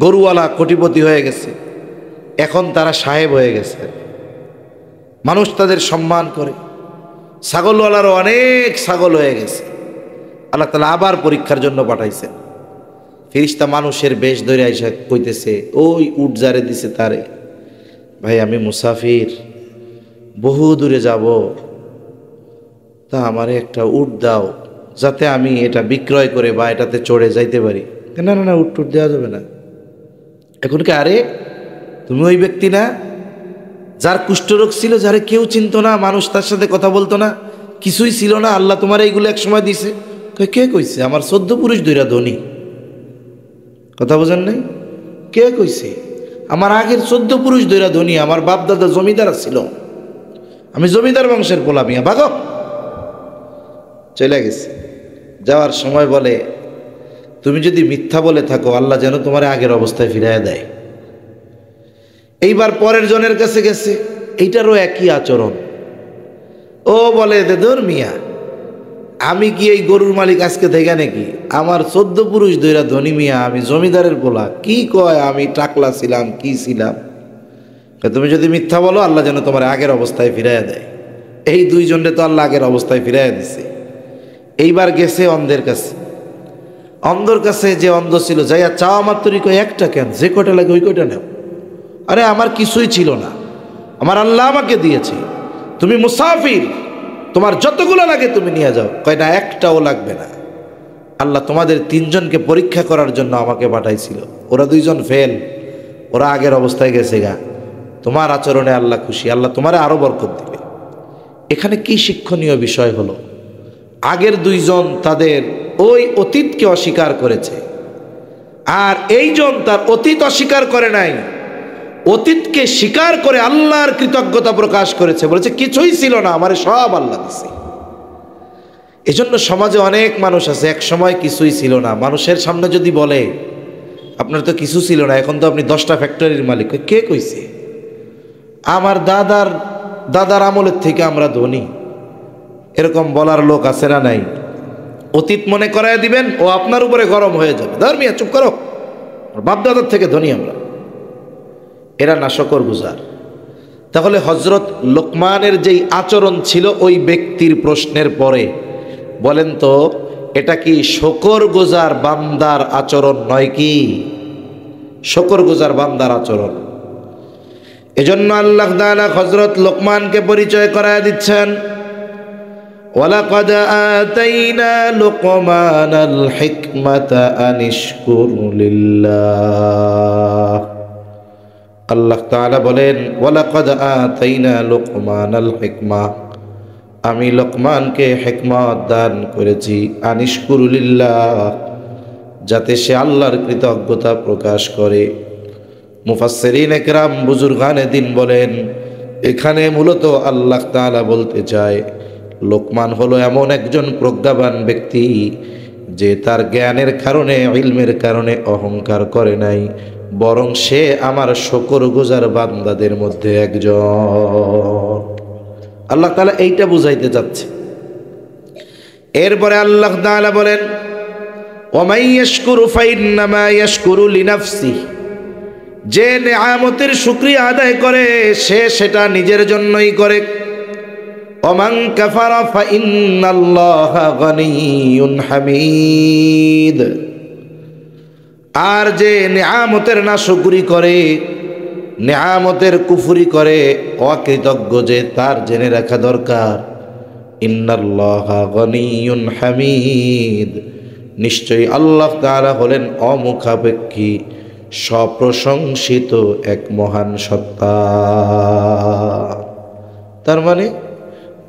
গরুওয়ালা কোটিপতি হয়ে গেছে, এখন তারা সাহেব হয়ে গেছে, মানুষ তাদের সম্মান করে। ছাগলওয়ালারও অনেক ছাগল হয়ে গেছে। আল্লাহ তাআলা আবার পরীক্ষার জন্য পাঠাইছেন। ফেরেশতা মানুষের বেশ ধরে আইসা কইতেছে, ওই উট যারে দিছে তারে, ভাই আমি মুসাফির, বহু দূরে যাব, তা আমারে একটা উট দাও যাতে আমি এটা বিক্রয় করে বা এটাতে চড়ে যাইতে পারি। না না না, উট টুট দেওয়া যাবে না। এখন কি, আরে তুমি ওই ব্যক্তি না যার কুষ্ঠরোগ ছিল, যারে কেউ চিনতো না, মানুষ তার সাথে কথা বলতো না, কিছুই ছিল না, আল্লাহ তোমার এইগুলো এক সময় দিছে। কে কইছে? আমার 14 পুরুষ ধইরা ধনী। কথা বোঝেন নাই? কে কইছে? আমার আগের 14 পুরুষ ধইরা ধনী। আমার বাপ দাদা জমিদার ছিল, আমি জমিদার বংশের পোলা, মিয়া ভাগো। চলে গেছে। যাওয়ার সময় বলে, তুমি যদি মিথ্যা বলে থাকো আল্লাহ যেন তোমার আগের অবস্থায় ফিরাইয়া দেয়। এইবার পরের জনের কাছে গেছে, এইটারও একই আচরণ। ও বলে, ধর মিয়া, আমি কি এই গরুর মালিক আজকে থেকে নাকি? আমার 14 পুরুষ ধইরা ধনী মিয়া, আমি জমিদারের পোলা। কি কয়? আমি টাকলা ছিলাম, কি ছিলাম? তুমি যদি মিথ্যা বলো আল্লাহ যেন তোমার আগের অবস্থায় ফিরাইয়া দেয়। এই দুইজনে তো আল্লাহ আগের অবস্থায় ফিরাইয়া দিছে। এইবার গেছে অন্ধের কাছে। অন্ধর কাছে যে অন্ধ ছিল, যাইয়া চাওয়া মাত্রই কয়, একটা কেন, যে কয়টা লাগে ওই কয়টা নেও। আরে আমার কিছুই ছিল না, আমার আল্লাহ আমাকে দিয়েছে, তুমি মুসাফির, তোমার যতগুলো লাগে তুমি নিয়ে যাও। কয় না, একটাও লাগবে না, আল্লাহ তোমাদের 3 জনকে পরীক্ষা করার জন্য আমাকে পাঠাইছিল। ওরা 2 জন ফেল, ওরা আগের অবস্থায় গেছে গা। তোমার আচরণে আল্লাহ খুশি, আল্লাহ তোমারে আরো বরকত দিবে। এখানে কি শিক্ষণীয় বিষয় হলো? আগের 2 জন তাদের ওই অতীতকে অস্বীকার করেছে, আর এইজন তার অতীত অস্বীকার করে নাই, অতীতকে স্বীকার করে আল্লাহর কৃতজ্ঞতা প্রকাশ করেছে, বলেছে কিছুই ছিল না, আমারে সব আল্লাহ দিছে। এজন্য সমাজে অনেক মানুষ আছে এক সময় কিছুই ছিল না, মানুষের সামনে যদি বলে আপনার তো কিছু ছিল না, এখন তো আপনি 10টা ফ্যাক্টরির মালিক। কে কইছে? আমার দাদার আমলের থেকে আমরা ধনী। এরকম বলার লোক আছে না নাই? অতীত মনে করায় দিবেন, ও আপনার উপরে গরম হয়ে যাবে। ধর্মিয়া চুপ করো, বাপ দাদার থেকে ধনী আমরা। এরা নাশকর গুজার। তাহলে হযরত লোকমানের যেই আচরণ ছিল ওই ব্যক্তির প্রশ্নের পরে, বলেন তো এটা কি শকরগুজার বান্দার আচরণ নয় কি? শকরগুজার বান্দার আচরণ। এজন্য আল্লাহ তাআলা হযরত লোকমানকে পরিচয় করায় দিচ্ছেন, ওয়ালাকাদ আতাইনা লুকমানাল হিকমাতা আনিশকুর লিল্লাহ। আল্লাহ তাআলা বলেন, ওয়ালাকাদ আতাইনা লুকমানাল হিকমা, আমি লোকমানকে হিকমত দান করেছি, আনিশকুর লিল্লাহ, যাতে সে আল্লাহর কৃতজ্ঞতা প্রকাশ করে। মুফাসসিরিন একরাম বুজুর্গানে দিন বলেন, এখানে মূলত আল্লাহ তাআলা বলতে চায় লোকমান হলো এমন একজন প্রজ্ঞাবান ব্যক্তি যে তার জ্ঞানের কারণে, ইলমের কারণে অহংকার করে নাই, বরং সে আমার শুকরগুজার বান্দাদের মধ্যে একজন। আল্লাহ তাআলা এইটা বুঝাইতে যাচ্ছে। এরপরে আল্লাহ তাআলা বলেন, ওয়ামান ইয়াশকুরু ফাইন্নামা ইয়াশকুরু লিনাফসিহি, যে নেয়ামতের শুকরিয়া আদায় করে সে সেটা নিজের জন্যই করে। ওমান কাফারা ফাইন্নাল্লাহা গানিয়্যুন হামিদ, আর যে নেয়ামতের নাশকরি করে, নেয়ামতের কুফরি করে, অকৃতজ্ঞ যে, তার জেনে রাখা দরকার ইন্নাল্লাহা গানিয়্যুন হামিদ, নিশ্চয়ই আল্লাহ তাআলা হলেন অমুখাপেক্ষী, সপ্রশংসিত এক মহান সত্তা। তার মানে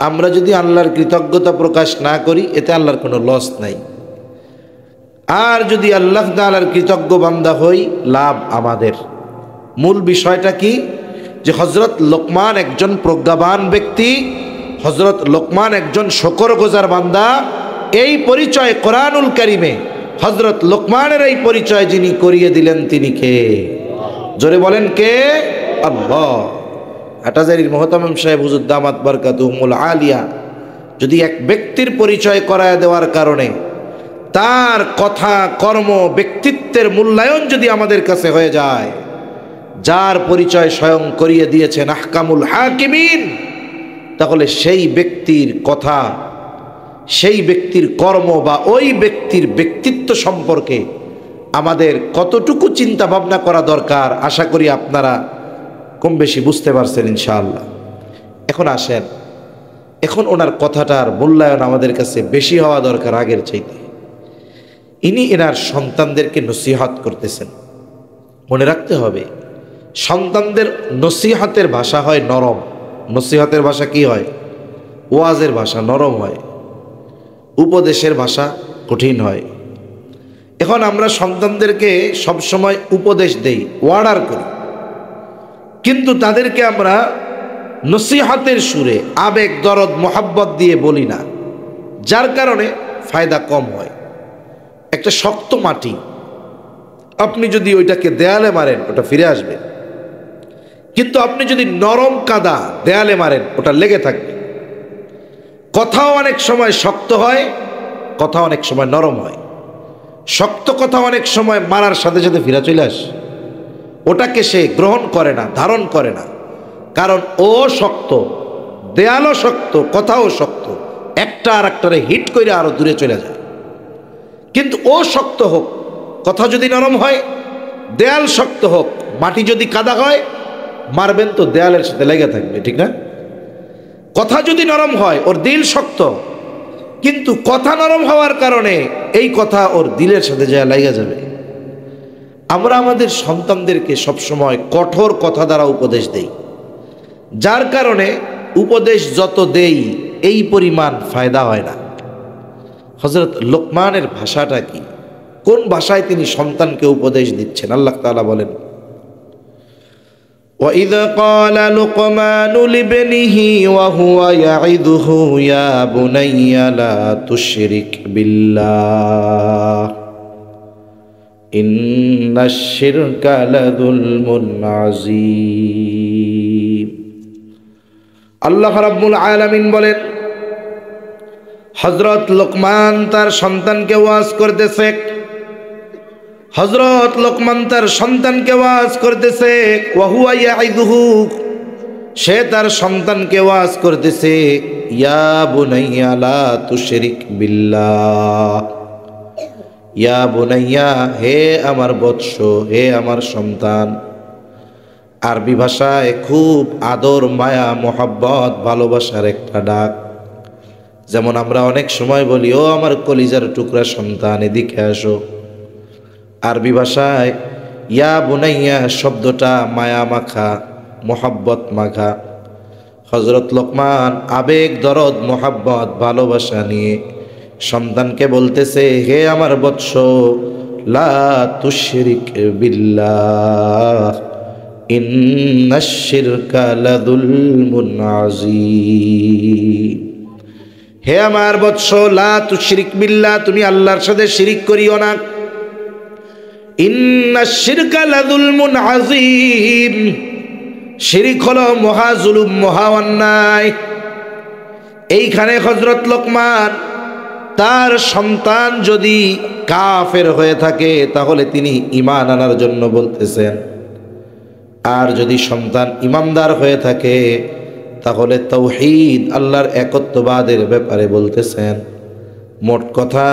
আমরা যদি আল্লাহর কৃতজ্ঞতা প্রকাশ না করি এতে আল্লাহর কোনো লস নাই, আর যদি আল্লাহ তাআলার কৃতজ্ঞ বান্দা হই লাভ আমাদের। মূল বিষয়টা কি? যে হযরত লোকমান একজন প্রজ্ঞাবান ব্যক্তি, হযরত লোকমান একজন শুকরগুজার বান্দা। এই পরিচয় কোরআনুল কারীমে হযরত লোকমানের এই পরিচয় যিনি করিয়ে দিলেন তিনি কে? জোরে বলেন কে? আল্লাহ। হাটাজারির মুহতামিম সাহেব হুজুর দামাত বারকাতুহুমুল আলিয়া যদি এক ব্যক্তির পরিচয় করায় দেওয়ার কারণে তার কথা, কর্ম, ব্যক্তিত্বের মূল্যায়ন যদি আমাদের কাছে হয়ে যায়, যার পরিচয় স্বয়ং করিয়ে দিয়েছেন আহকামুল হাকিমিন, তাহলে সেই ব্যক্তির কথা, সেই ব্যক্তির কর্ম বা ওই ব্যক্তির ব্যক্তিত্ব সম্পর্কে আমাদের কতটুকু চিন্তা ভাবনা করা দরকার আশা করি আপনারা কম বেশি বুঝতে পারছেন ইনশাআল্লাহ। এখন আসেন, এখন ওনার কথাটার মূল্যায়ন আমাদের কাছে বেশি হওয়া দরকার আগের চাইতে। ইনি এনার সন্তানদেরকে নসিহত করতেছেন। মনে রাখতে হবে, সন্তানদের নসিহতের ভাষা হয় নরম। নসিহতের ভাষা কি হয়? ওয়াজের ভাষা নরম হয়, উপদেশের ভাষা কঠিন হয়। এখন আমরা সন্তানদেরকে সবসময় উপদেশ দেই, ওয়ার্ডার করি, কিন্তু তাদেরকে আমরা নসিহতের সুরে আবেগ, দরদ, মোহাব্বত দিয়ে বলি না, যার কারণে ফায়দা কম হয়। একটা শক্ত মাটি, আপনি যদি ওইটাকে দেয়ালে মারেন ওটা ফিরে আসবে, কিন্তু আপনি যদি নরম কাদা দেয়ালে মারেন ওটা লেগে থাকবে। কথাও অনেক সময় শক্ত হয়, কথা অনেক সময় নরম হয়। শক্ত কথা অনেক সময় মারার সাথে সাথে ফিরে চলে আসে, ওটাকে সে গ্রহণ করে না, ধারণ করে না, কারণ ও শক্ত, দেয়ালও শক্ত, কথাও শক্ত, একটা আর একটারে হিট করে আরো দূরে চলে যায়। কিন্তু ও শক্ত হোক, কথা যদি নরম হয়, দেয়াল শক্ত হোক, মাটি যদি কাদা হয়, মারবেন তো দেয়ালের সাথে লেগে থাকবে, ঠিক না? কথা যদি নরম হয়, ওর দিল শক্ত, কিন্তু কথা নরম হওয়ার কারণে এই কথা ওর দিলের সাথে যা লেগে যাবে। আমরা আমাদের সন্তানদেরকে সবসময় কঠোর কথা দ্বারা উপদেশ দেই, যার কারণে উপদেশ যত দেই এই পরিমাণ ফায়দা হয় না। হযরত লোকমানের ভাষাটা কি, কোন ভাষায় তিনি সন্তানকে উপদেশ দিচ্ছেন? আল্লাহ তাআলা বলেন, وَإِذْ قَالَ لُقْمَانُ لِابْنِهِ وَهُوَ يَعِظُهُ يَا بُنَيَّ لَا تُشْرِكْ بِاللَّهِ إِنَّ الشِّرْكَ لَظُلْمٌ عَظِيمٌ। আল্লাহ রাব্বুল আলামিন বলেন, হযরত লোকমান তার সন্তানকে ওয়াজ করতেছে, হযরত লোকমান তার সন্তানকে ওয়াজ করতেছে, ওয়া হুয়া ইয়াইদুহু, সে তার সন্তানকে ওয়াজ করতেছে, ইয়া বুনাইয়া লা তুশরিক বিল্লাহ, ইয়া বুনাইয়া, হে আমার বৎস, হে আমার সন্তান। আরবি ভাষায় খুব আদর, মায়া, মোহাব্বত, ভালোবাসার একটা ডাক। যেমন আমরা অনেক সময় বলি, ও আমার কলিজার টুকরা সন্তান, এদিকে আসো। আরবি ভাষায় ইয়া বুনাইয়া শব্দটা মায়া মাখা, মোহাব্বত মাখা। হযরত লোকমান আবেগ, দরদ, মোহাব্বত, ভালোবাসা নিয়ে সন্তানকে বলতেছে, হে আমার বৎস, লা তুশরিক বিল্লাহ ইন্নাশ শিরকা লাযুলমুন আযীম। হে আমার বৎস, লা তুশরিক বিল্লাহ, তুমি আল্লাহর সাথে শিরিক করিও না। ইন্নাশ শিরকা লাযুলমুন আযীম, শিরিক হলো মহা জুলুম, মহা অন্যায়। এইখানে হযরত লোকমান তার সন্তান যদি কাফের হয়ে থাকে তাহলে তিনি ঈমান আনার জন্য বলতেছেন, আর যদি সন্তান ঈমানদার হয়ে থাকে তাহলে তাওহীদ, আল্লাহর একত্ববাদের ব্যাপারে বলতেছেন। মোট কথা,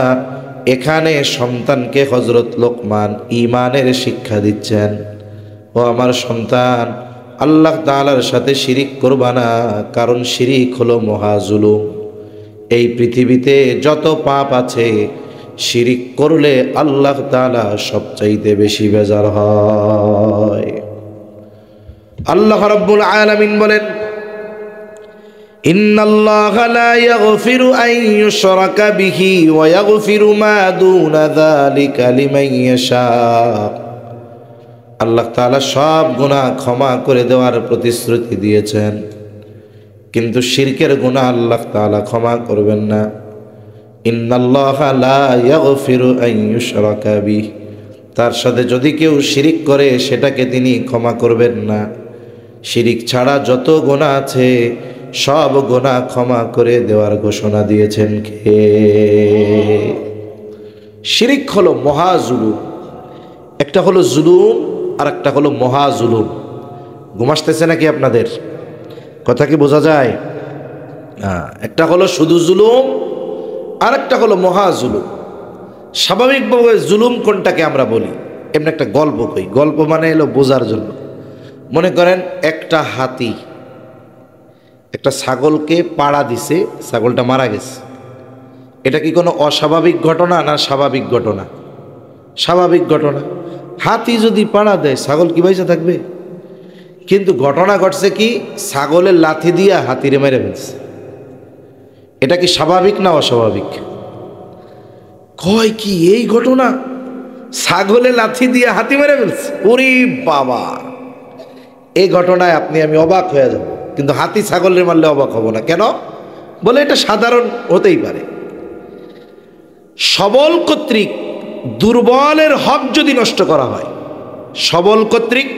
এখানে সন্তানকে হযরত লোকমান ঈমানের শিক্ষা দিচ্ছেন। ও আমার সন্তান, আল্লাহ তাআলার সাথে শিরিক করবা না, কারণ শিরিক হলো মহা জুলুম। এই পৃথিবীতে যত পাপ আছে, শিরিক করলে আল্লাহ তাআলা সবচাইতে বেশি বেজার হয়। আল্লাহ রাব্বুল আলামিন বলেন, ইন্নাল্লাহা লা ইয়াগফিরু আন ইউশরাকা বিহি ওয়া ইয়াগফিরু মা দুনা যালিকা লিমান ইয়াশা। আল্লাহ তাআলা সব গুনাহ ক্ষমা করে দেওয়ার প্রতিশ্রুতি দিয়েছেন, কিন্তু শিরকের গুনাহ আল্লাহ তাআলা ক্ষমা করবেন না। ইন্নাল্লাহা লা ইয়াগফিরু আন ইউশরাকা বিহি, তার সাথে যদি কেউ শিরিক করে সেটাকে তিনি ক্ষমা করবেন না। শিরিক ছাড়া যত গুনাহ আছে সব গুনাহ ক্ষমা করে দেওয়ার ঘোষণা দিয়েছেন কে? শিরিক হলো মহা জুলুম। একটা হলো জুলুম আর একটা হলো মহা জুলুম। ঘুম আসতেছে নাকি আপনাদের? কথা কি বোঝা যায়? একটা হলো শুধু জুলুম আর একটা হলো মহা জুলুম। স্বাভাবিকভাবে জুলুম কোনটাকে আমরা বলি? এমনি একটা গল্প কই, গল্প মানে এলো বোঝার জন্য। মনে করেন একটা হাতি একটা ছাগলকে পাড়া দিছে, ছাগলটা মারা গেছে। এটা কি কোনো অস্বাভাবিক ঘটনা না স্বাভাবিক ঘটনা? স্বাভাবিক ঘটনা। হাতি যদি পাড়া দেয় ছাগল কি বাইসা থাকবে? কিন্তু ঘটনা ঘটছে কি, ছাগলের লাথি দিয়া হাতিরে মেরে ফেলছে। এটা কি স্বাভাবিক না অস্বাভাবিক? কয় কি এই ঘটনা, ছাগলে লাথি দিয়ে হাতি মেরে ফেলছে? ওরে বাবা, এই ঘটনায় আপনি আমি অবাক হয়ে যাব, কিন্তু হাতি ছাগলের মারলে অবাক হব না। কেন? বলে এটা সাধারণ হতেই পারে। সবল কর্তৃক দুর্বলের হক যদি নষ্ট করা হয়, সবল কর্তৃক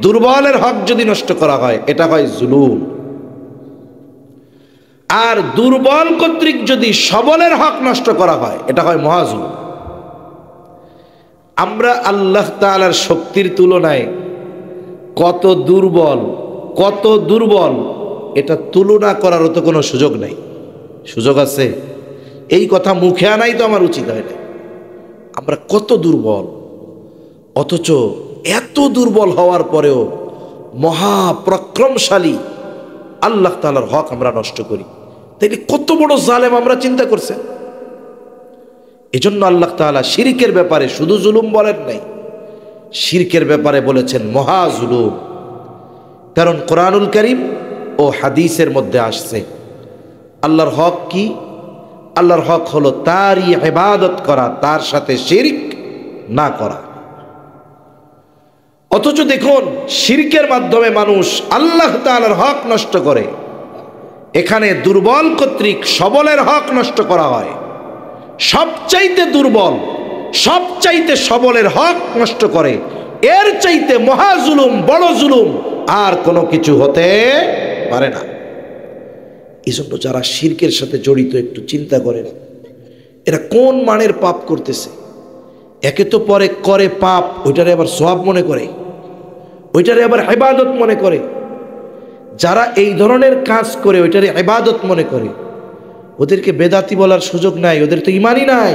দুর্বলের হক যদি নষ্ট করা হয়, এটা হয় জুলুম। আর দুর্বল কর্তৃক যদি সবলের হক নষ্ট করা হয়, এটা হয় মহাজুলুম। আমরা আল্লাহ তাআলার শক্তির তুলনায় কত দুর্বল, কত দুর্বল, এটা তুলনা করারও তো কোনো সুযোগ নাই। সুযোগ আছে? এই কথা মুখে আনাই তো আমার উচিত হয় না। আমরা কত দুর্বল, অথচ এত দুর্বল হওয়ার পরেও মহাপরাক্রমশালী আল্লাহ তাআলার হক আমরা নষ্ট করি। তাইলে কত বড় জালেম আমরা চিন্তা করছেন। এজন্য আল্লাহ তাআলা শিরকের ব্যাপারে শুধু জুলুম বলেন নাই, শিরকের ব্যাপারে বলেছেন মহা জুলুম। কারণ কোরআনুল কারীম ও হাদিসের মধ্যে আসছে আল্লাহর হক কি? আল্লাহর হক হলো তারই ইবাদত করা, তার সাথে শিরক না করা। অথচ দেখুন, শিরকের মাধ্যমে মানুষ আল্লাহ তাআলার হক নষ্ট করে। এখানে দুর্বল কর্তৃক সবলের হক নষ্ট করা হয়। সবচাইতে দুর্বল, সবচাইতে সবলের হক নষ্ট করে, এর চাইতে মহা জুলুম, বড় জুলুম আর কোনো কিছু হতে পারে না। এই জন্য যারা শিরকের সাথে জড়িত একটু চিন্তা করেন, এরা কোন মানের পাপ করতেছে। একে তো পরে করে পাপ, ওইটারে আবার সওয়াব মনে করে, ওইটারে আবার ইবাদত মনে করে। যারা এই ধরনের কাজ করে ওইটারে ইবাদত মনে করে, ওদেরকে বেদাতি বলার সুযোগ নাই, ওদের তো ইমানই নাই।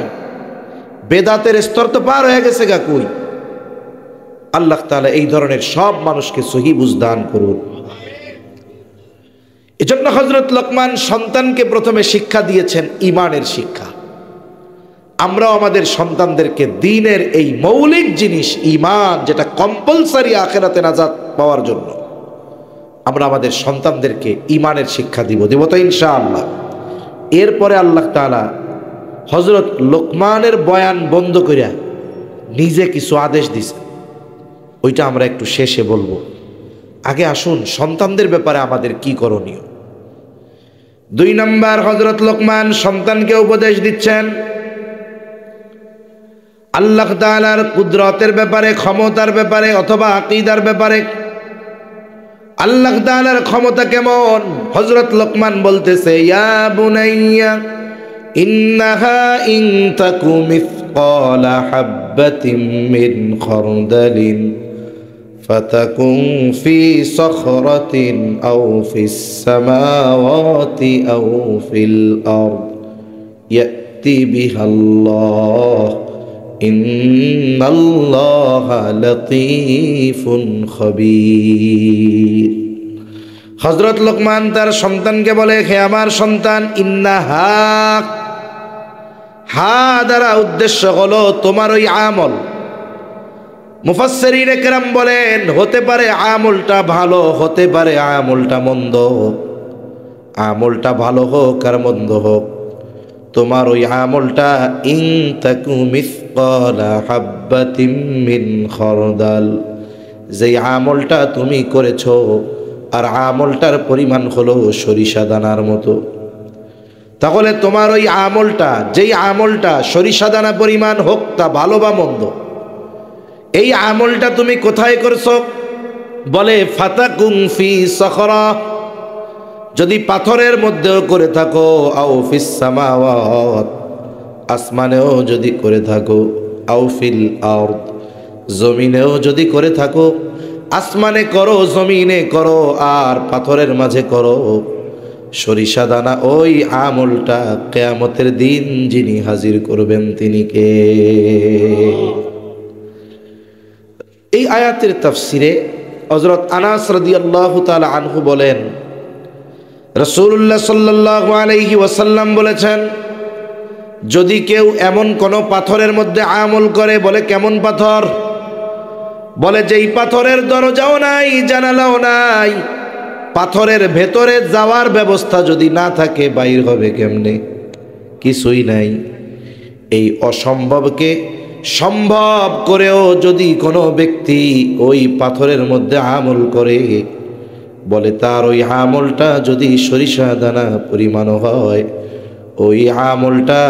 বেদাতের স্তর তো পার হয়ে গেছে গা কই। আল্লাহ তাআলা এই ধরনের সব মানুষকে সহি বুঝ দান করুন। এজন্য হযরত লোকমান সন্তানকে প্রথমে শিক্ষা দিয়েছেন ঈমানের শিক্ষা। আমরাও আমাদের সন্তানদেরকে দ্বীনের এই মৌলিক জিনিস ঈমান, যেটা কম্পালসারি আখিরাতে নাজাত পাওয়ার জন্য, আমরা আমাদের সন্তানদেরকে ঈমানের শিক্ষা দিব তো ইনশাআল্লাহ। এরপরে আল্লাহ তাআলা হযরত লোকমানের বয়ান বন্ধ করিয়া নিজে কিছু আদেশ দিয়েছেন, ওইটা আমরা একটু শেষে বলবো। আগে আসুন সন্তানদের ব্যাপারে আমাদের কি করণীয়। 2 নাম্বার, হযরত লোকমান সন্তানকে উপদেশ দিচ্ছেন আল্লাহ তাআলার কুদরতের ব্যাপারে, ক্ষমতার ব্যাপারে, অথবা আকীদার ব্যাপারে। আল্লাহ তাআলার ক্ষমতা কেমন? হযরত লোকমান বলতেছে, ইয়া বুনাইয়া ইন্নাহা ইন তাকু মিসকালা হাববাতিন মিন খারদালিন ফাতাকুন ফি সখরাতিন আও ফিস সামাওয়াতি আও ফিল আরদ ইয়াতি বিহাল্লাহ ইন্নাল্লাহা লাতীফুন খবীর। হযরত লোকমান তার সন্তানকে বলে, হে আমার সন্তান, ইন্নাহা, হা দ্বারা উদ্দেশ্য হলো তোমার ওই আমল। মুফাসসিরিনে কেরাম বলেন, হতে পারে আমলটা ভালো, হতে পারে আমলটা মন্দ। আমলটা ভালো হোক আর মন্দ হোক, তোমার ওই আমলটা ইন তাকু মিসকালা হাববাতিন মিন খারদাল, যেই আমলটা তুমি করেছো আর আমলটার পরিমাণ হলো সরিষা দানার মতো, তাহলে তোমার ওই আমলটা, যেই আমলটা সরিষা দানা পরিমাণ হোক, তা ভালো বা মন্দ, এই আমলটা তুমি কোথায় করছো? বলে ফাতাকুন ফি সখরা, যদি পাথরের মধ্যেও করে থাকো, আও ফিস সামাওয়াত, আসমানেও যদি করে থাকো, আও ফিল আরদ, জমিনেও যদি করে থাকো, আসমানে করো, জমিনে করো, আর পাথরের মাঝে করো, সরিষা দানা ওই আমলটা কিয়ামতের দিন যিনি হাজির করবেন তিনি কে? এই আয়াতের তাফসিরে হযরত আনাস রাদিয়াল্লাহু তাআলা আনহু বলেন, রাসূলুল্লাহ সাল্লাল্লাহু আলাইহি ওয়াসাল্লাম বলেছেন, যদি কেউ এমন কোনো পাথরের মধ্যে আমল করে, বলে কেমন পাথর? বলে যেই পাথরের দরজাও নাই, জানালাও নাই, পাথরের ভেতরে যাওয়ার ব্যবস্থা যদি না থাকে, বাইর হবে কেমনে? কিছুই নাই। এই অসম্ভবকে সম্ভব করেও যদি কোনো ব্যক্তি ওই পাথরের মধ্যে আমল করে, বলে তার ওই আমলটা যদি সরিষা দানা পরিমাণ হয়, ওই আমলটা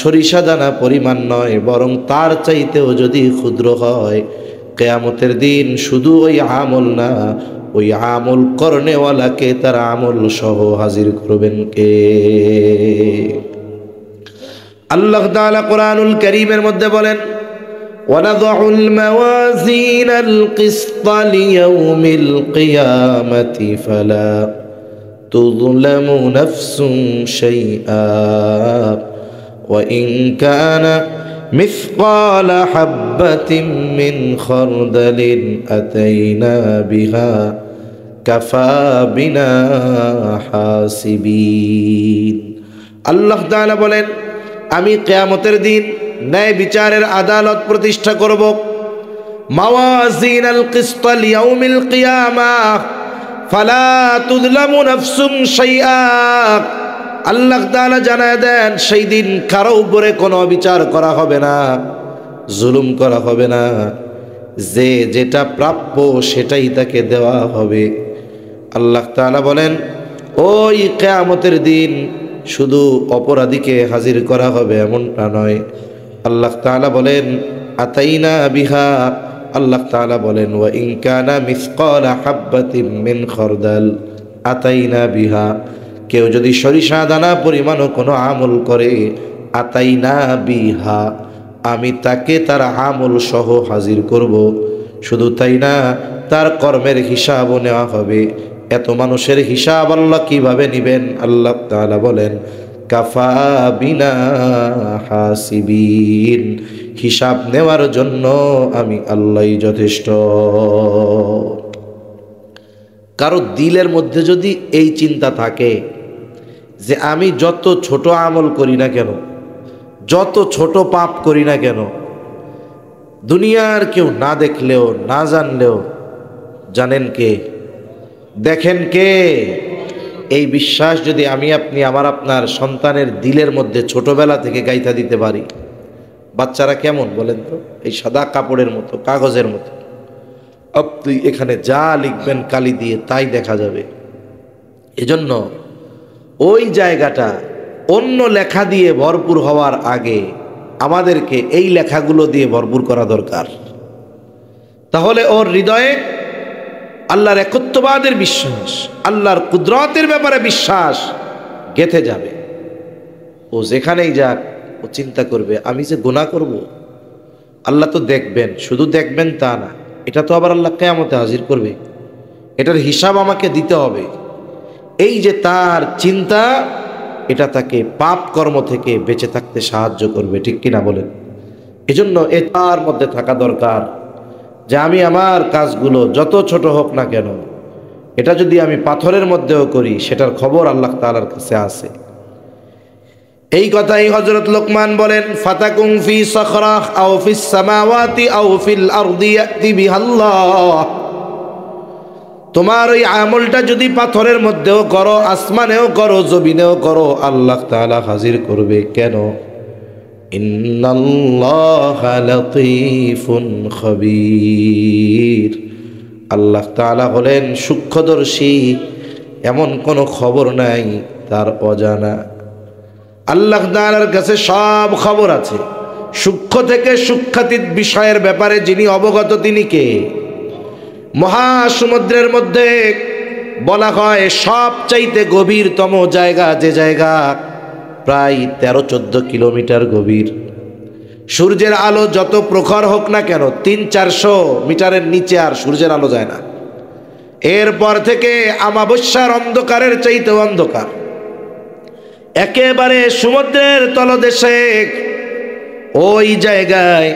সরিষা দানা পরিমাণ নয়, বরং তার চাইতেও যদি ক্ষুদ্র হয়, কিয়ামতের দিন শুধু ওই আমল না, ওই আমল করনেওয়ালাকে তার আমল সহ হাজির করবেন কে? আল্লাহ তাআলা কোরআনুল কারীমের মধ্যে বলেন, ওয়ানাযউল মাওয়াযিনাল কিসতা লিয়াউমিল কিয়ামাতি ফালা তুযলামু নাফসুন শাইআ ওয়া ইন কানা مثقال حبة من خردل أتينا بها كفى بنا حاسبين। আল্লাহ তাআলা বলেন, আমি কিয়ামতের দিন ন্যায় বিচারের আদালত প্রতিষ্ঠা করব। মাওয়াজিনাল কিসতা লিয়াউমিল কিয়ামাহ ফালা তুযলামু নাফসুন শাইআ। আল্লাহ তাআলা জানায় দেন, সেই দিন কারো উপরে কোনো বিচার করা হবে না, জুলুম করা হবে না, যে যেটা প্রাপ্য সেটাই তাকে দেওয়া হবে। আল্লাহ তাআলা বলেন, ওই কিয়ামতের দিন শুধু অপরাধীকে হাজির করা হবে এমনটা নয়। আল্লাহ তাআলা বলেন, আতাইনা বিহা। আল্লাহ তাআলা বলেন, ওয়া ইন কানা মিসকালা হাব্বাতিন মিন খারদাল আতাইনা বিহা। কেউ যদি সরিষা দানা পরিমাণও কোনো আমল করে, আতাইনা বিহা, আমি তাকে তার আমল সহ হাজির করব। শুধু তাই না, তার কর্মের হিসাবও নেওয়া হবে। এত মানুষের হিসাব আল্লাহ কিভাবে নিবেন? আল্লাহ তাআলা বলেন, কাফা বিনা হাসিবিন। হিসাব নেওয়ার জন্য আমি আল্লাহই যথেষ্ট। কারো দিলের মধ্যে যদি এই চিন্তা থাকে যে আমি যত ছোট আমল করি না কেন, যত ছোট পাপ করি না কেন, দুনিয়ার কেউ না দেখলেও না জানলেও জানেন কে, দেখেন কে, এই বিশ্বাস যদি আমি আপনি আমার আপনার সন্তানের দিলের মধ্যে ছোটবেলা থেকে গাইথা দিতে পারি, বাচ্চারা কেমন বলেন তো? এই সাদা কাপড়ের মতো, কাগজের মতো। আপনি এখানে যা লিখবেন কালি দিয়ে তাই দেখা যাবে। এজন্য ওই জায়গাটা অন্য লেখা দিয়ে ভরপুর হওয়ার আগে আমাদেরকে এই লেখাগুলো দিয়ে ভরপুর করা দরকার। তাহলে ওর হৃদয়ে আল্লাহর একত্ববাদের বিশ্বাস, আল্লাহর কুদরতের ব্যাপারে বিশ্বাস গেঁথে যাবে। ও যেখানেই যাক ও চিন্তা করবে, আমি যে গুনাহ করব, আল্লাহ তো দেখবেন, শুধু দেখবেন তা না, এটা তো আবার আল্লাহ কিয়ামতে হাজির করবে, এটার হিসাব আমাকে দিতে হবে। এই যে তার চিন্তা, এটা তাকে পাপ কর্ম থেকে বেঁচে থাকতে সাহায্য করবে, ঠিক কিনা বলেন? এজন্য এটার মধ্যে থাকা দরকার যে আমি আমার কাজগুলো যত ছোট হোক না কেন, এটা যদি আমি পাথরের মধ্যেও করি, সেটার খবর আল্লাহ তাআলার কাছে আছে। এই কথাই হযরত লোকমান বলেন, ফাতাকুম ফি সাখরাহ আও ফিস সামাওয়াতি আও ফিল আরদি ইয়াতি বিহাল্লাহ। তোমার ওই আমলটা যদি পাথরের মধ্যেও করো, আসমানেও করো, জমিনেও করো, আল্লাহ তাআলা হাজির করবে। কেন? ইন্নাল্লাহা লাতীফুন খবীর। আল্লাহ তাআলা হলেন সূক্ষ্মদর্শী, এমন কোনো খবর নাই তার অজানা। আল্লাহ তাআলার কাছে সব খবর আছে। সূক্ষ্ম থেকে সূক্ষ্মাতীত বিষয়ের ব্যাপারে যিনি অবগত, তিনি কে? মহাসমুদ্রের মধ্যে বলা হয় সবচাইতে গভীরতম জায়গা, যে জায়গা প্রায় 13-14 কিলোমিটার গভীর। সূর্যের আলো যত প্রখর হোক না কেন, 300-400 মিটারের নিচে আর সূর্যের আলো যায় না। এরপর থেকে আমাবস্যার অন্ধকারের চাইতে অন্ধকার। একেবারে সমুদ্রের তলদেশে ওই জায়গায়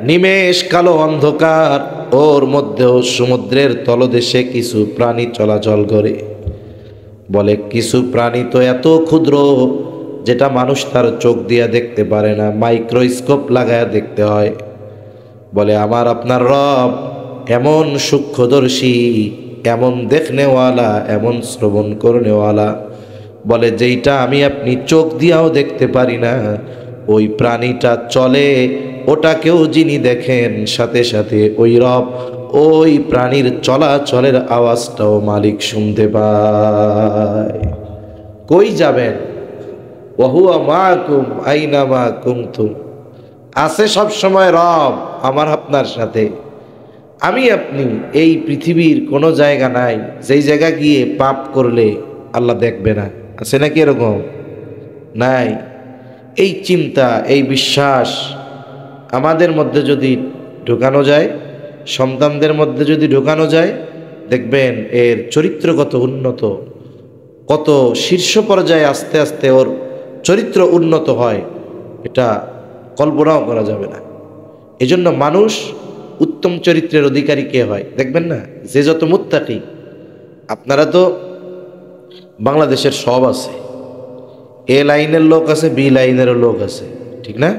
নিমেষ কালো অন্ধকার, ওর মধ্যেও সমুদ্রের তলদেশে কিছু প্রাণী চলাচল করে। বলে কিছু প্রাণী তো এত ক্ষুদ্র যেটা মানুষ তার চোখ দিয়ে দেখতে পারে না, মাইক্রোস্কোপ লাগায় দেখতে হয়। বলে আমার আপনার রব এমন সূক্ষ্মদর্শী, এমন দেখনেওয়ালা, এমন শ্রবণ করনেওয়ালা, বলে যেইটা আমি আপনি চোখ দিয়েও দেখতে পারি না, ওই প্রাণীটা চলে, ওটাকেও যিনি দেখেন সাথে সাথে ওই রব ওই প্রাণীর চলাচলের আওয়াজটাও মালিক শুনতে পায়। কই যাবেন? ওয়াহুয়া মাকুম আইনামা কুনতুম, আছে সব সময় রব আমার আপনার সাথে। আমি আপনি এই পৃথিবীর কোনো জায়গা নাই যেই জায়গা গিয়ে পাপ করলে আল্লাহ দেখবে না, আছে নাকি এরকম? নাই। এই চিন্তা, এই বিশ্বাস আমাদের মধ্যে যদি ঢোকানো যায়, সন্তানদের মধ্যে যদি ঢোকানো যায়, দেখবেন এর চরিত্রগত উন্নত, কত শীর্ষ পর্যায়ে আস্তে আস্তে ওর চরিত্র উন্নত হয়, এটা কল্পনাও করা যাবে না। এজন্য মানুষ উত্তম চরিত্রের অধিকারী কে হয় দেখবেন না, যে যত মুত্তাকি। আপনারা তো বাংলাদেশের সব আছে, এ লাইনের লোক আছে, বি লাইনেরও লোক আছে, ঠিক না?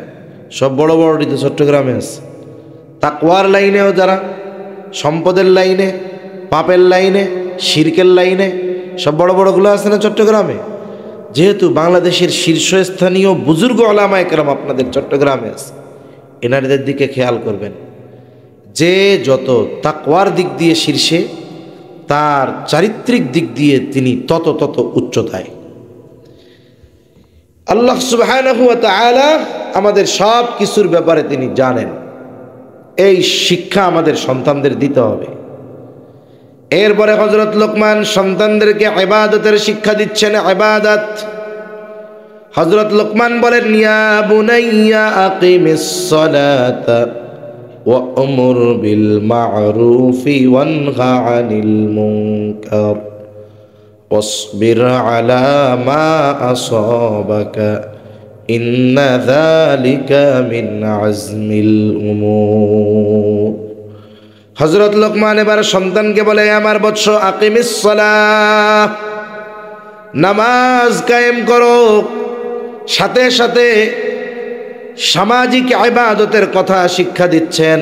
সব বড় বড় তো চট্টগ্রামে আছে। তাকওয়ার লাইনেও যারা, সম্পদের লাইনে, পাপের লাইনে, শিরকের লাইনে, সব বড় বড়গুলো আছে না চট্টগ্রামে? যেহেতু বাংলাদেশের শীর্ষস্থানীয় বুজুর্গ ওলামায়ে কেরাম আপনাদের চট্টগ্রামে আছে, এনাদের দিকে খেয়াল করবেন। যে যত তাকওয়ার দিক দিয়ে শীর্ষে, তার চারিত্রিক দিক দিয়ে তিনি তত তত উচ্চতায়। আল্লাহ সুবহানাহু ওয়া তাআলা আমাদের সব কিছুর ব্যাপারে তিনি জানেন। এই শিক্ষা আমাদের সন্তানদের দিতে হবে। এরপরে হযরত লোকমান সন্তানদেরকে ইবাদতের শিক্ষা দিচ্ছেন। ইবাদত, হযরত লোকমান বলেন, ইয়া বুনাইয়া আকিমিস সালাতা ওয়া'মুর বিল মা'রুফি ওয়ানহা আনিল মুনকার ওয়াসবির আলা মা আসাবাকা ইন্না যালিকা মিন আজমিল উমুর। হযরত লোকমান এবার সন্তানকে বলে, আমার বৎস, আকিমিস সালাহ, নামাজ কায়েম করো। সাথে সাথে সামাজিক ইবাদতের কথা শিক্ষা দিচ্ছেন,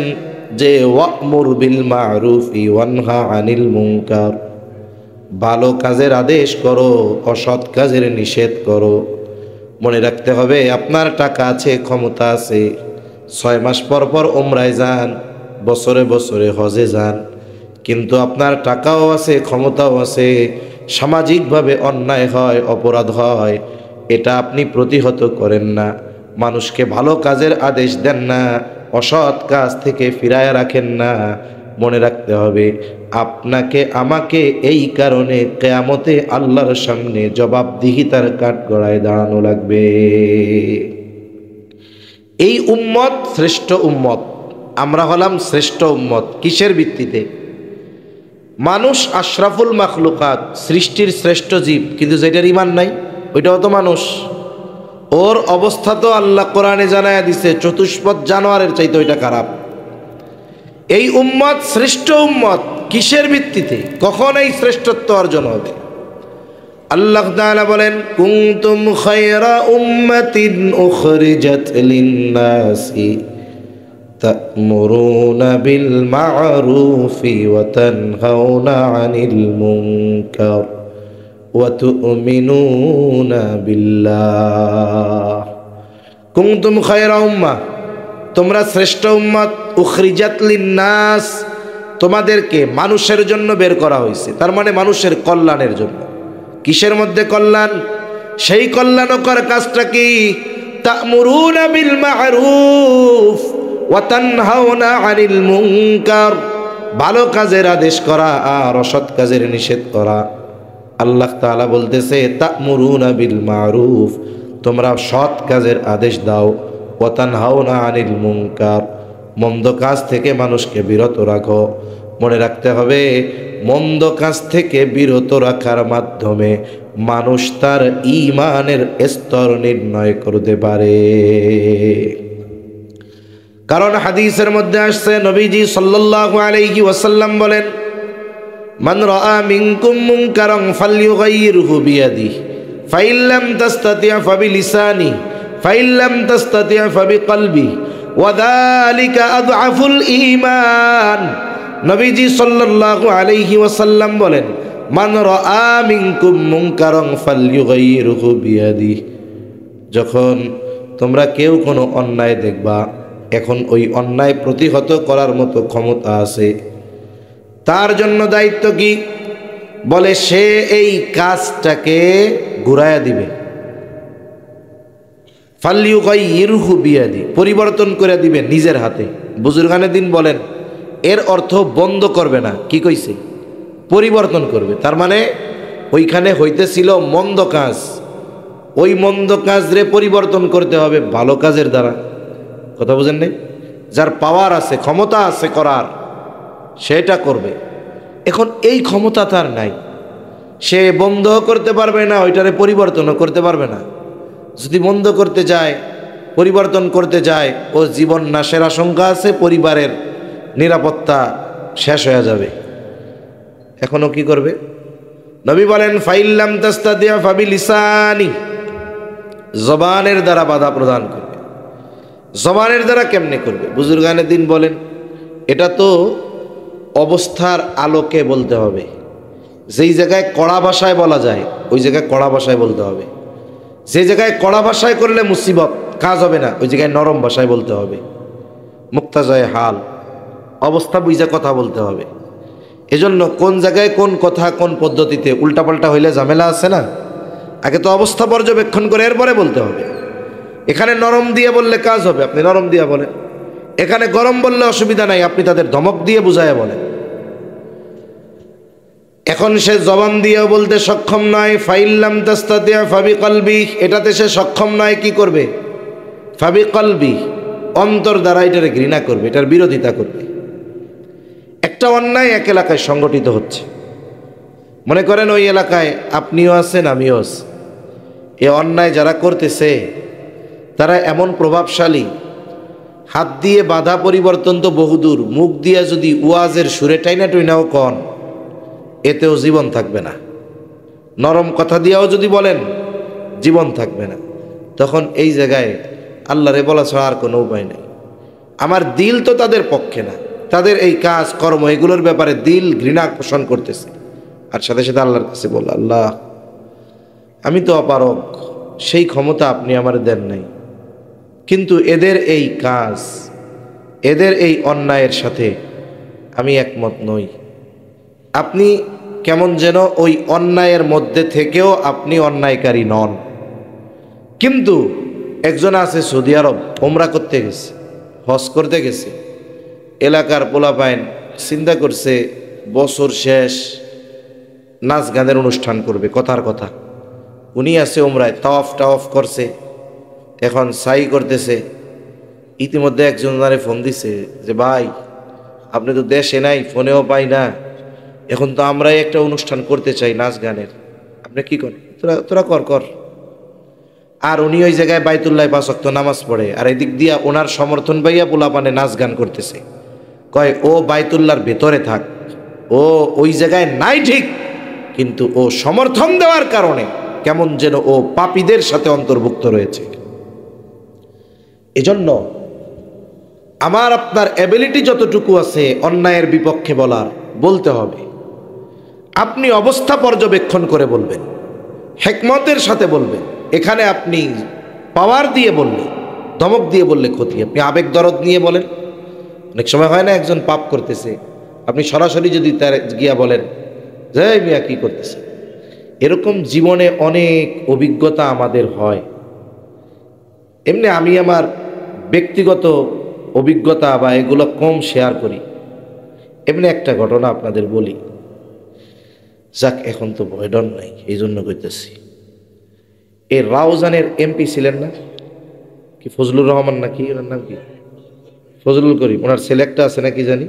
যে ওয়া'মুর বিল মা'রুফি ওয়ানহা আনিল মুনকার, ভালো কাজের আদেশ করো, অসৎ কাজের নিষেধ করো। মনে রাখতে হবে, আপনার টাকা আছে, ক্ষমতা আছে, 6 মাস পর পর উমরায় যান, বছরে বছরে হজে যান, কিন্তু আপনার টাকাও আছে, ক্ষমতাও আছে, সামাজিকভাবে অন্যায় হয়, অপরাধ হয়, এটা আপনি প্রতিহত করেন না, মানুষকে ভালো কাজের আদেশ দেন না, অসৎ কাজ থেকে ফিরায় রাখেন না। মনে রাখতে হবে, আপনাকে আমাকে এই কারণে কিয়ামতে আল্লাহর সামনে জবাবদিহিতার কাঠগড়ায় দাঁড়ানো লাগবে। এই উম্মত শ্রেষ্ঠ উম্মত, আমরা হলাম শ্রেষ্ঠ উম্মত। কিসের ভিত্তিতে? মানুষ আশরাফুল মাখলুকাত, সৃষ্টির শ্রেষ্ঠ জীব, কিন্তু যেটার ঈমান নাই ওইটাও তো মানুষ। ওর অবস্থা তো আল্লাহ কোরআনে জানায়া দিছে, চতুষ্পদ জানোয়ারের চাইতে ওইটা খারাপ। এই উম্মত শ্রেষ্ঠ উম্মত কিসের ভিত্তিতে? কখন এই শ্রেষ্ঠত্ব অর্জন হবে? আল্লাহ তাআলা বলেন, কুনতুম খায়রা উম্মাতিন উখরিজাত লিন-নাসি তা'মুরুনা বিল মা'রুফি ওয়া তানহাউনা আনিল মুনকার ওয়া তু'মিনুনা বিল্লাহ। কুনতুম খায়রা উম্মাহ, তোমরা শ্রেষ্ঠ উম্মত। উখরিজাত লিন-নাস, তোমাদেরকে মানুষের জন্য বের করা হয়েছে, তার মানে মানুষের কল্যাণের জন্য। কিসের মধ্যে কল্যাণ? সেই কল্যাণকর কাজটা কি? তা'মুরুনা বিল মা'রুফ ওয়া তানহাউনা আনিল মুনকার, ভালো কাজের আদেশ করা আর অসৎ কাজের নিষেধ করা। আল্লাহ তাআলা বলতেছে, তা'মুরুনা বিল মা'রুফ, তোমরা সৎ কাজের আদেশ দাও, ওয়া তানহাউনা আনিল মুনকার, মন্দ কাজ থেকে মানুষকে বিরত রাখো। মনে রাখতে হবে, মন্দ কাজ থেকে বিরত রাখার মাধ্যমে মানুষ তার ঈমানের স্তর নির্ণয় করতে পারে। কারণ হাদিসের মধ্যে আসছে, নবীজি সাল্লাল্লাহু আলাইহি ওয়াসাল্লাম বলেন, মান রাআ মিনকুম মুনকারান ফালইয়ুগাইয়িরহু বিয়াদিহি ফাইন লাম তাস্তাতি' ফাবিলিসানিহি ফাইন লাম তাস্তাতি' ফাবিকলবিহি ওয়া যালিকা আযআফুল ঈমান। নবীজি সাল্লাল্লাহু আলাইহি ওয়াসাল্লাম বলেন, মান রাআ মিনকুম মুনকারান ফালইয়ুগাইয়িরহু বিয়াদিহি, যখন তোমরা কেউ কোনো অন্যায় দেখবা, এখন ওই অন্যায় প্রতিহত করার মতো ক্ষমতা আছে, তার জন্য দায়িত্ব কি? বলে সে এই কাজটাকে ঘুরাইয়া দিবে। ফালইয়ুগাইয়িরহু বিয়াদিহি, পরিবর্তন করে দিবে নিজের হাতে। বুজুর্গানে দিন বলেন এর অর্থ বন্ধ করবে না, কি কইছে? পরিবর্তন করবে। তার মানে ওইখানে হইতেছিল মন্দ কাজ, ওই মন্দ কাজরে পরিবর্তন করতে হবে ভালো কাজের দ্বারা। কথা বুঝেন নাই? যার পাওয়ার আছে, ক্ষমতা আছে করার, সেটা করবে। এখন এই ক্ষমতা তার নাই, সে বন্ধ করতে পারবে না, ওইটারে পরিবর্তনও করতে পারবে না। যদি বন্ধ করতে যায়, পরিবর্তন করতে যায়, ও জীবন নাশের আশঙ্কা আছে, পরিবারের নিরাপত্তা শেষ হয়ে যাবে। এখনও কি করবে? নবী বলেন ফাইন লাম তাস্তাতি' ফাবিলিসানি, জবানের দ্বারা বাধা প্রদান করবে। জবানের দ্বারা কেমনে করবে? বুজুর্গানে দিন বলেন এটা তো অবস্থার আলোকে বলতে হবে। যেই জায়গায় কড়া ভাষায় বলা যায় ওই জায়গায় কড়া ভাষায় বলতে হবে। যে জায়গায় কড়া ভাষায় করলে মুসিবত, কাজ হবে না, ওই জায়গায় নরম ভাষায় বলতে হবে। মুক্তাজায় হাল, অবস্থা বুঝা কথা বলতে হবে। এজন্য কোন জায়গায় কোন কথা কোন পদ্ধতিতে উল্টাপাল্টা হইলে ঝামেলা আছে না, আগে তো অবস্থা পর্যবেক্ষণ করে এরপরে বলতে হবে। এখানে নরম দিয়ে বললে কাজ হবে, আপনি নরম দিয়ে বলেন। এখানে গরম বললে অসুবিধা নাই, আপনি তাদের ধমক দিয়ে বুঝাইয়া বলেন। এখন সে জবান দিয়েও বলতে সক্ষম নয়, ফাইন লাম তাস্তাতি' ফাবিকলবিহি, এটাতে সে সক্ষম নয়, কি করবে? ফাবিকলবিহি, অন্তর দ্বারা এটারে ঘৃণা করবে, এটার বিরোধিতা করবে। একটা অন্যায় এক এলাকায় সংগঠিত হচ্ছে, মনে করেন ওই এলাকায় আপনিও আছেন, আমিও আছি। এ অন্যায় যারা করতেছে তারা এমন প্রভাবশালী, হাত দিয়ে বাধা পরিবর্তন তো বহুদূর, মুখ দিয়ে যদি ওয়াজের সুরে টাইনা টুইনাও কন, এতেও জীবন থাকবে না। নরম কথা দিয়েও যদি বলেন, জীবন থাকবে না। তখন এই জায়গায় আল্লাহরে বলা ছাড়া আর কোনো উপায় নেই। আমার দিল তো তাদের পক্ষে না, তাদের এই কাজ কর্ম এগুলোর ব্যাপারে দিল ঘৃণা পোষণ করতেছে। আর সাথে সাথে আল্লাহর কাছে বল, আল্লাহ আমি তো অপারগ, সেই ক্ষমতা আপনি আমার দেন নাই, কিন্তু এদের এই কাজ, এদের এই অন্যায়ের সাথে আমি একমত নই। আপনি কেমন যেন ওই অন্যায়ের মধ্যে থেকেও আপনি অন্যায়কারী নন। কিন্তু একজন আছে সৌদি আরব, ওমরা করতে গেছে, হজ করতে গেছে, এলাকার পোলাপাইন চিন্তা করছে বছর শেষ নাচ গানের অনুষ্ঠান করবে, কথার কথা। উনি আছে ওমরায়, তাওয়াফ টাওয়াফ করছে, এখন সাই করতেছে। ইতিমধ্যে একজন ফোন দিছে যে ভাই আপনি তো দেশে নাই, ফোনেও পাই না, এখন তো আমরাই একটা অনুষ্ঠান করতে চাই নাচ গানের, আপনি কি করেন? তোরা কর কর। আর উনি ওই জায়গায় বাইতুল্লাহ 5 ওয়াক্ত নামাজ পড়ে, আর এদিক দিয়া ওনার সমর্থন পাইয়া পোলাপানে নাচ গান করতেছে। কয় ও বাইতুল্লাহর ভেতরে থাক, ও ওই জায়গায় নাই ঠিক, কিন্তু ও সমর্থন দেওয়ার কারণে কেমন যেন ও পাপীদের সাথে অন্তর্ভুক্ত রয়েছে। এজন্য আমার আপনার এবিলিটি যতটুকু আছে অন্যায়ের বিপক্ষে বলার, বলতে হবে। আপনি অবস্থা পর্যবেক্ষণ করে বলবেন, হিকমতের সাথে বলবেন। এখানে আপনি পাওয়ার দিয়ে বললে, ধমক দিয়ে বললে ক্ষতি। আপনি আবেগ দরদ নিয়ে বলেন। অনেক সময় হয় না একজন পাপ করতেছে, আপনি সরাসরি যদি তার গিয়া বলেন যে মিয়া কি করতেছে, এরকম জীবনে অনেক অভিজ্ঞতা আমাদের হয়। এমনি আমি আমার ব্যক্তিগত অভিজ্ঞতা বা এগুলো কম শেয়ার করি। এমনি একটা ঘটনা আপনাদের বলি, যাক এখন তো ভয় ডর নাই, এই জন্য কইতেছি। এই রাউজানের এমপি ছিলেন না কি, ফজলুর রহমান নাকি, ওনার নাম কি, ফজলুল করিম, ওনার ছেলে একটা আছে নাকি জানি,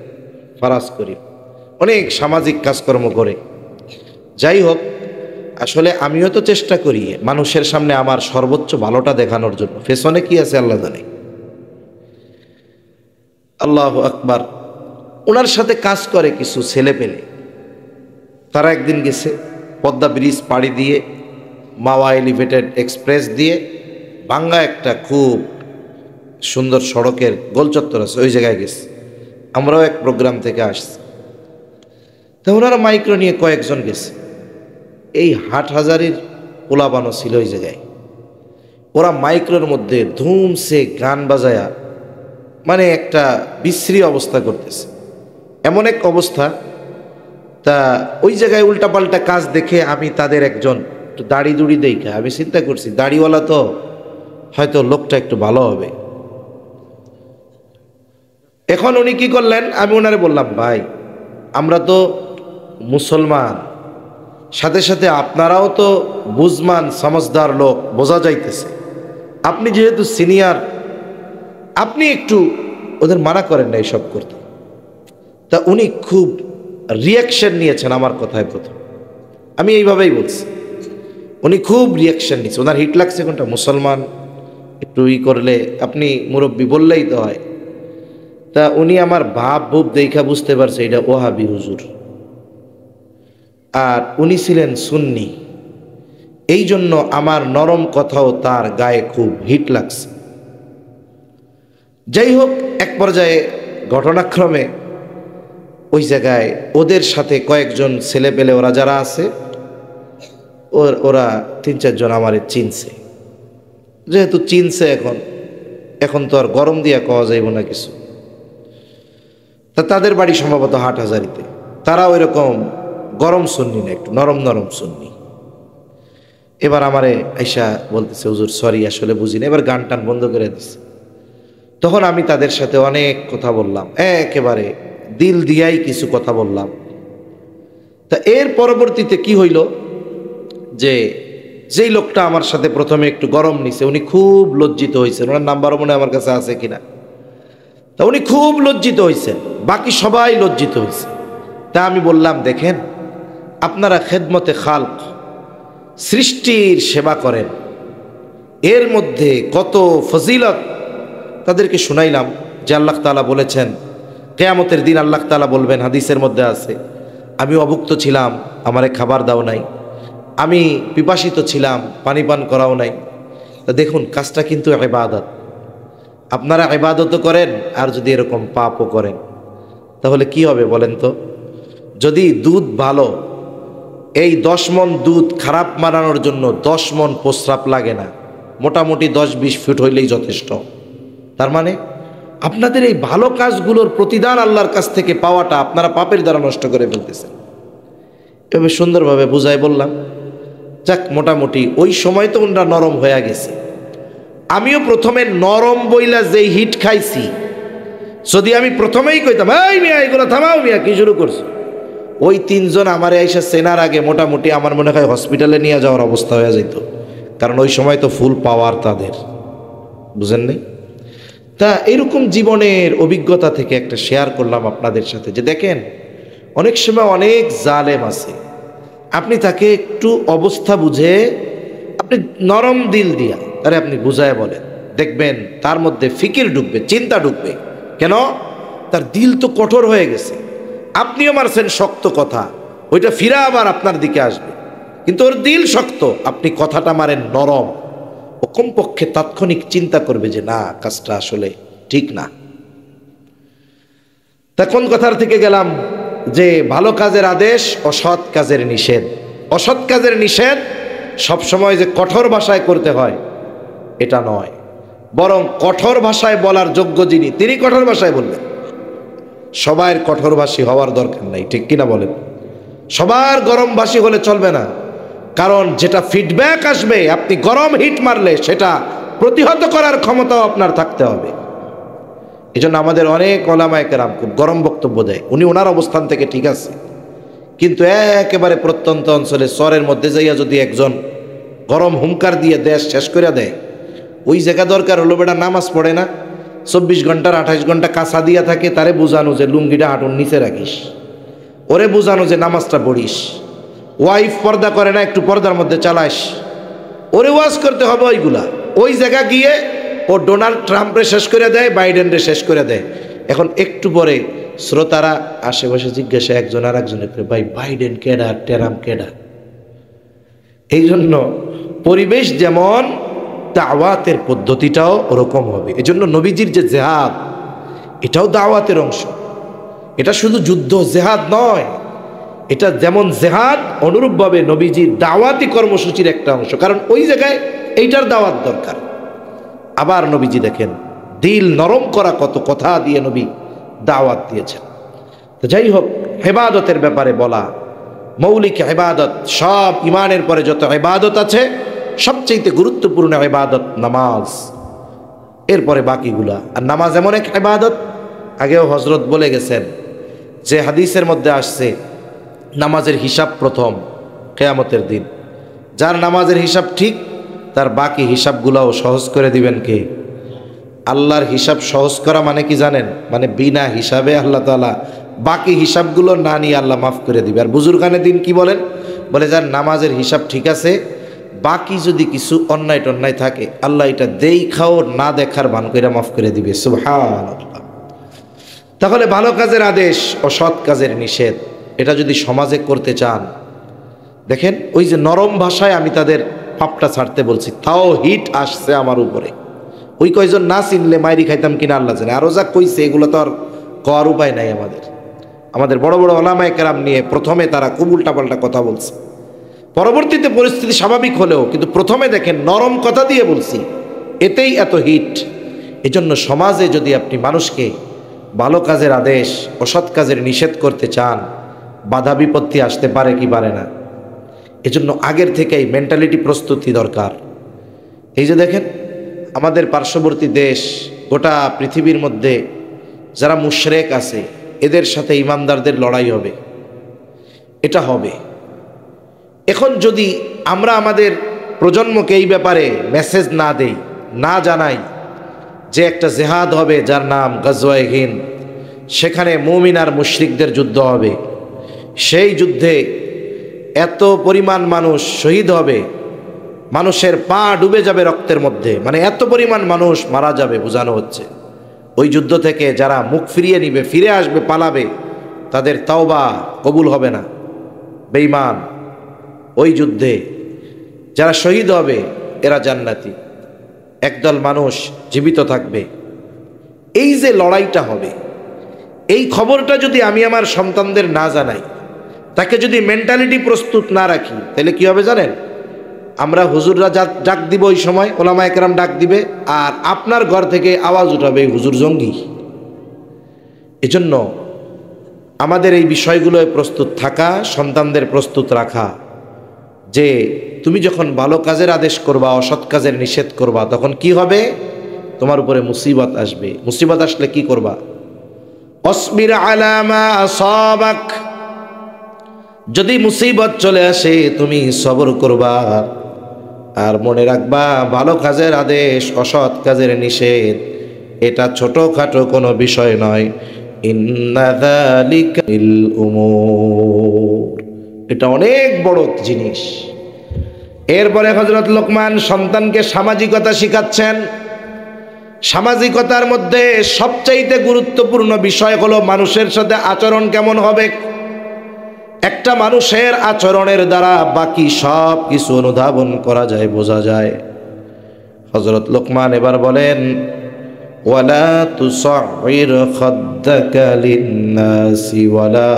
ফারাজ করিম, অনেক সামাজিক কাজকর্ম করে। যাই হোক, আসলে আমিও তো চেষ্টা করি মানুষের সামনে আমার সর্বোচ্চ ভালোটা দেখানোর জন্য, পেছনে কি আছে আল্লাহ জানে। আল্লাহু আকবার। ওনার সাথে কাজ করে কিছু ছেলে পেলে, তারা একদিন গেছে পদ্মা ব্রিজ পাড়ি দিয়ে মাওয়া এলিভেটেড এক্সপ্রেস দিয়ে ভাঙ্গা একটা খুব সুন্দর সড়কের গোলচত্বর আছে, ওই জায়গায় গেছে। আমরাও এক প্রোগ্রাম থেকে আসছি। তা ওনারা মাইক্রো নিয়ে কয়েকজন গেছে। এই হাটহাজারির পোলাপানো ছিল ওই জায়গায়। ওরা মাইক্রোর মধ্যে ধুমসে গান বাজায়া মানে একটা বিশ্রী অবস্থা করতেছে, এমন এক অবস্থা। তা ওই জায়গায় উল্টাপাল্টা কাজ দেখে আমি তাদের একজন একটু দাড়ি দুড়ি দেখে আমি চিন্তা করছি দাড়িওয়ালা তো হয়তো লোকটা একটু ভালো হবে। এখন উনি কি করলেন, আমি ওনারে বললাম, ভাই আমরা তো মুসলমান, সাথে সাথে আপনারাও তো বুঝমান সমঝদার লোক, বোঝা যাইতেছে। আপনি যেহেতু সিনিয়র, আপনি একটু ওদের মানা করেন না এইসব করতে। তা উনি খুব রিয়াকশন নিয়েছেন আমার কথায় প্রথম, আমি এইভাবেই বলছি। উনি খুব রিয়াকশন নিয়েছে, ওনার হিট লাগছে কোনটা, মুসলমান একটু করলে আপনি মুরব্বী বললেই তো হয়। তা উনি আমার ভাব ভুব দেখা বুঝতে পারছে এটা ওহাবি হুজুর, আর উনি ছিলেন সুন্নি, এই জন্য আমার নরম কথাও তার গায়ে খুব হিট লাগছে। যাই হোক, এক পর্যায়ে ঘটনাক্রমে ওই জায়গায় ওদের সাথে কয়েকজন ছেলে পেলে ওরা যারা আছে ওরা 3-4 জন আমারে চিনছে। যেহেতু চিনছে এখন তো আর গরম দিয়া কওয়া যাইব না কিছু। তা তাদের বাড়ি সম্ভবত হাটহাজারিতে, তারা ওই রকম গরম সুন্নি না, একটু নরম নরম সুন্নি। এবার আমারে আইসা বলতেছে, হুজুর সরি আসলে বুঝি না, এবার গান টান বন্ধ করে দিছে। তখন আমি তাদের সাথে অনেক কথা বললাম, একেবারে দিল দিয়াই কিছু কথা বললাম। তা এর পরবর্তীতে কি হইল, যেই লোকটা আমার সাথে প্রথমে একটু গরম নিছে উনি খুব লজ্জিত হয়েছেন, ওনার নাম্বারও মনে আমার কাছে আছে কিনা। তা উনি খুব লজ্জিত হয়েছেন, বাকি সবাই লজ্জিত হয়েছে। তা আমি বললাম, দেখেন আপনারা খেদমতে খালক, সৃষ্টির সেবা করেন, এর মধ্যে কত ফজিলত তাদেরকে শুনাইলাম। যে আল্লাহ তাআলা বলেছেন কিয়ামতের দিন আল্লাহ তাআলা বলবেন, হাদিসের মধ্যে আছে, আমি অভুক্ত ছিলাম, আমারে খাবার দাও নাই, আমি পিপাসিত ছিলাম, পানি পান করাও নাই। তা দেখুন কাজটা কিন্তু ইবাদত, আপনারা ইবাদতও করেন আর যদি এরকম পাপও করেন তাহলে কি হবে বলেন তো। যদি দুধ ভালো, এই 10 মণ দুধ খারাপ বানানোর জন্য 10 মণ প্রস্রাব লাগে না, মোটামুটি 10-20 ফুট হইলেই যথেষ্ট। তার মানে আপনাদের এই ভালো কাজগুলোর প্রতিদান আল্লাহর কাছ থেকে পাওয়াটা আপনারা পাপের দ্বারা নষ্ট করে ফেলতেছেন। এভাবে সুন্দরভাবে বুঝাই বললাম। যাক, মোটামুটি ওই সময় তো ওনারা নরম হয়ে গেছে। আমিও প্রথমে নরম বইলা যেই হিট খাইছি, যদি আমি প্রথমেই কইতাম এই মিয়া এগুলো থামাও মিয়া কি শুরু করছো, ওই 3 জন আমারে আইসা চেনার আগে মোটামুটি আমার মনে হয় হসপিটালে নিয়ে যাওয়ার অবস্থা হয়ে যেত, কারণ ওই সময় তো ফুল পাওয়ার তাদের, বুঝেন নাই। তা এরকম জীবনের অভিজ্ঞতা থেকে একটা শেয়ার করলাম আপনাদের সাথে, যে দেখেন অনেক সময় অনেক জালেম আছে, আপনি তাকে একটু অবস্থা বুঝে আপনি নরম দিল দিয়া তারে আপনি বুঝায় বলেন, দেখবেন তার মধ্যে ফিকির ঢুকবে, চিন্তা ঢুকবে। কেন? তার দিল তো কঠোর হয়ে গেছে। আপনিও মারছেন শক্ত কথা, ওইটা ফিরা আবার আপনার দিকে আসবে, কিন্তু ওর দিল শক্ত, আপনি কথাটা মারেন নরম, ও কমপক্ষে তাৎক্ষণিক চিন্তা করবে যে না কাজটা আসলে ঠিক না। তা কোন কথার থেকে গেলাম, যে ভালো কাজের আদেশ, অসৎ কাজের নিষেধ। অসৎ কাজের নিষেধ সবসময় যে কঠোর ভাষায় করতে হয় এটা নয়, বরং কঠোর ভাষায় বলার যোগ্য যিনি তিনি কঠোর ভাষায় বলবেন। সবার কঠোরভাষী হওয়ার দরকার নাই, ঠিক কিনা বলেন? সবার গরমভাষী হলে চলবে না, কারণ যেটা ফিডব্যাক আসবে, আপনি গরম হিট মারলে সেটা প্রতিহত করার ক্ষমতাও আপনার থাকতে হবে। এই জন্য আমাদের অনেক ওলামায়ে কেরাম খুব গরম বক্তব্য দেয়, উনি ওনার অবস্থান থেকে ঠিক আছে, কিন্তু একেবারে প্রত্যন্ত অঞ্চলে শহরের মধ্যে যাইয়া যদি একজন গরম হুঙ্কার দিয়ে দেশ শেষ করে দেয়, ওই জায়গা দরকার হলো বেটা নামাজ পড়ে না, 24 ঘন্টার 28 ঘন্টা কাঁচা দিয়া থাকে, তারে বোঝানো যে লুঙ্গিটা হাঁটুর নিচে রাখিস, ওরে বোঝানো যে নামাজটা পড়িস, ওয়াইফ পর্দা করে না একটু পর্দার মধ্যে চালাস, ওরে ওয়াজ করতে হবে ওইগুলা। ওই জায়গা গিয়ে ও ডোনাল্ড ট্রাম্পরে শেষ করে দেয়, বাইডেনরে শেষ করে দেয়। এখন একটু পরে শ্রোতারা আশেপাশে জিজ্ঞাসা একজন আর একজনের, ভাই বাইডেন কেডা, ট্রাম্প কেডা? এই জন্য পরিবেশ যেমন দাওয়াতের পদ্ধতিটাও ওরকম হবে। এই জন্য নবীজির যে জেহাদ, এটাও দাওয়াতের অংশ। এটা শুধু যুদ্ধ জেহাদ নয়, এটা যেমন জেহাদ অনুরূপভাবে নবীজির দাওয়াতি কর্মসূচির একটা অংশ, কারণ ওই জায়গায় এইটার দাওয়াত দরকার। আবার নবীজি দেখেন দিল নরম করা কত কথা দিয়ে নবী দাওয়াত দিয়েছেন। তো যাই হোক, ইবাদতের ব্যাপারে বলা, মৌলিক ইবাদত, সব ইমানের পরে যত ইবাদত আছে সবচেয়ে গুরুত্বপূর্ণ ইবাদত নামাজ, এরপরে বাকিগুলা। আর নামাজ এমন এক ইবাদত, আগেও হযরত বলে গেছেন যে হাদিসের মধ্যে আসছে নামাজের হিসাব প্রথম কিয়ামতের দিন। যার নামাজের হিসাব ঠিক, তার বাকি হিসাবগুলাও সহজ করে দিবেন কে? আল্লাহর হিসাব সহজ করা মানে কি জানেন? মানে বিনা হিসাবে আল্লাহ তাআলা বাকি হিসাবগুলো না নিয়ে আল্লাহ মাফ করে দিবে। আর বুজুর্গানের দিন কি বলেন? বলে যার নামাজের হিসাব ঠিক আছে, বাকি যদি কিছু অন্যায় টন্যায় থাকে আল্লাহ এটা দেখাও না দেখার ভান করে মাফ করে দিবে। সুবহানাল্লাহ। তাহলে ভালো কাজের আদেশ ও সৎ কাজের নিষেধ, এটা যদি সমাজে করতে চান, দেখেন ওই যে নরম ভাষায় আমি তাদের পাপটা ছাড়তে বলছি, তাও হিট আসছে আমার উপরে। ওই কয়জন না চিনলে মাইরি খাইতাম কিনা আল্লাহ জানে। আরও যা কইছে এগুলো তো আর করার উপায় নাই। আমাদের বড় বড় ওলামায়ে কেরাম নিয়ে প্রথমে তারা খুব উল্টাপাল্টা কথা বলছে, পরবর্তীতে পরিস্থিতি স্বাভাবিক হলেও কিন্তু প্রথমে দেখেন নরম কথা দিয়ে বলছি, এতেই এত হিট। এজন্য সমাজে যদি আপনি মানুষকে ভালো কাজের আদেশ অসৎ কাজের নিষেধ করতে চান, বাধা বিপত্তি আসতে পারে কি পারে না। এজন্য আগের থেকেই মেন্টালিটি প্রস্তুতি দরকার। এই যে দেখেন আমাদের পার্শ্ববর্তী দেশ, গোটা পৃথিবীর মধ্যে যারা মুশরিক আছে এদের সাথে ইমানদারদের লড়াই হবে, এটা হবে। এখন যদি আমরা আমাদের প্রজন্মকে এই ব্যাপারে মেসেজ না দেই, না জানাই যে একটা জেহাদ হবে যার নাম গাজওয়ায়ে হিন্দ, সেখানে মুমিন আর মুশরিকদের যুদ্ধ হবে, সেই যুদ্ধে এত পরিমাণ মানুষ শহীদ হবে, মানুষের পা ডুবে যাবে রক্তের মধ্যে, মানে এত পরিমাণ মানুষ মারা যাবে বোঝানো হচ্ছে। ওই যুদ্ধ থেকে যারা মুখ ফিরিয়ে নিবে, ফিরে আসবে, পালাবে, তাদের তাওবা কবুল হবে না, বেঈমান। ওই যুদ্ধে যারা শহীদ হবে এরা জান্নাতি, একদল মানুষ জীবিত থাকবে। এই যে লড়াইটা হবে, এই খবরটা যদি আমি আমার সন্তানদের না জানাই, তাকে যদি মেন্টালিটি প্রস্তুত না রাখি, তাহলে কি হবে জানেন? আমরা হুজুররা ডাক দিব, ওই সময় ওলামায়ে কেরাম ডাক দিবে, আর আপনার ঘর থেকে আওয়াজ উঠাবে হুজুর জঙ্গি। এজন্য আমাদের এই বিষয়গুলোয় প্রস্তুত থাকা, সন্তানদের প্রস্তুত রাখা, যে তুমি যখন ভালো কাজের আদেশ করবা, অসৎ কাজের নিষেধ করবা, তখন কি হবে? তোমার উপরে মুসিবত আসবে। মুসিবত আসলে কি করবা? অসবির আলা মা আসাবাক, যদি মুসিবত চলে আসে তুমি সবর করবা, আর মনে রাখবা ভালো কাজের আদেশ অসৎ কাজের নিষেধ এটা ছোটখাটো কোনো বিষয় নয়। ইন্না যালিকা মিল উমুর, এটা অনেক বড় জিনিস। এরপরে হযরত লোকমান সন্তানকে সামাজিকতা শিখাচ্ছেন। সামাজিকতার মধ্যে সবচাইতে গুরুত্বপূর্ণ বিষয় হলো মানুষের সাথে আচরণ কেমন হবে। একটা মানুষের আচরণের দ্বারা বাকি সব কিছু অনুধাবন করা যায়, বোঝা যায়। হযরত লোকমান এবার বলেন, ওয়ালা তুসাইর খাদ্দাকা লিন্নাসি ওয়ালা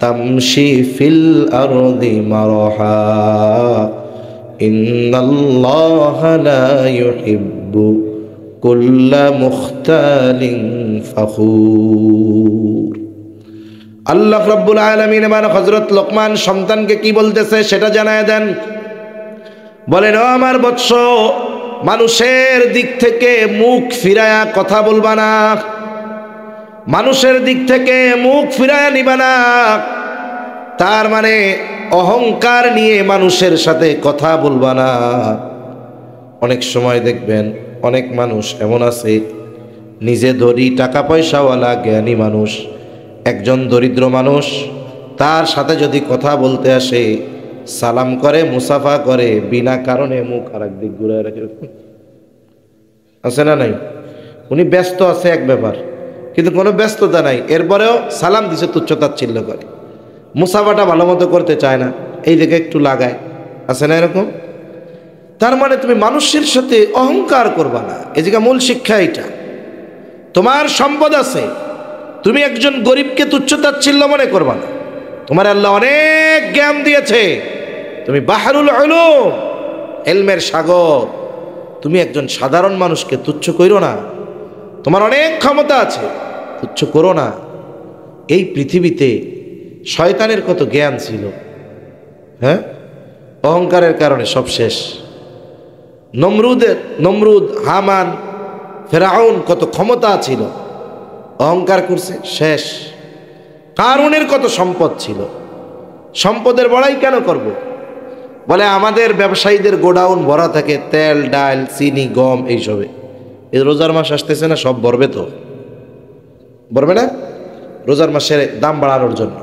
তামশি ফিল আরদি মারহা ইন্নাল্লাহা লা ইউহিব্বু কুল্লা মুখতালিন ফাখুর। আল্লাহ রাব্বুল আলামিন এবার হযরত লোকমান সন্তানকে কি বলতেছে সেটা জানায় দেন। বলেন, ও আমার বৎস, মানুষের দিক থেকে মুখ ফিরায়া কথা বলবা না, মানুষের দিক থেকে মুখ ফিরায়া নিবা না। তার মানে অহংকার নিয়ে মানুষের সাথে কথা বলবা না। অনেক সময় দেখবেন অনেক মানুষ এমন আছে, নিজে ধরি টাকা পয়সাওয়ালা জ্ঞানী মানুষ, একজন দরিদ্র মানুষ, তার সাথে যদি কথা বলতে আসে সালাম করে, মুসাফা করে, বিনা কারণে মুখ আর একদিক ঘুরে রাখে। আছে না নাই? উনি ব্যস্ত আছে এক ব্যাপার, কিন্তু কোনো ব্যস্ততা নাই, এরপরেও সালাম দিছে তুচ্ছ-তাচ্ছিল্য করে, মুসাফাটা ভালো মতো করতে চায় না, এই দিকে একটু লাগায়, আছে না এরকম? তার মানে তুমি মানুষের সাথে অহংকার করবা না। এই জায়গা মূল শিক্ষা এইটা। তোমার সম্পদ আছে, তুমি একজন গরিবকে তুচ্ছ-তাচ্ছিল্য মনে করবা না। তোমার আল্লাহ অনেক জ্ঞান দিয়েছে, তুমি বাহরুল উলুম, ইলমের সাগর, তুমি একজন সাধারণ মানুষকে তুচ্ছ করো না। তোমার অনেক ক্ষমতা আছে, তুচ্ছ করো না। এই পৃথিবীতে শয়তানের কত জ্ঞান ছিল, হ্যাঁ, অহংকারের কারণে সব শেষ। নমরুদ, হামান, ফেরাউন কত ক্ষমতা ছিল, অহংকার করছে, শেষ। কারুনের কত সম্পদ ছিল, সম্পদের বড়াই কেন করব? বলে আমাদের ব্যবসায়ীদের গোডাউন ভরা থাকে তেল, ডাল, চিনি, গম, এইসবে। এই রোজার মাস আসতেছে না, সব ভরবে তো, ভরবে না? রোজার মাসের দাম বাড়ানোর জন্য।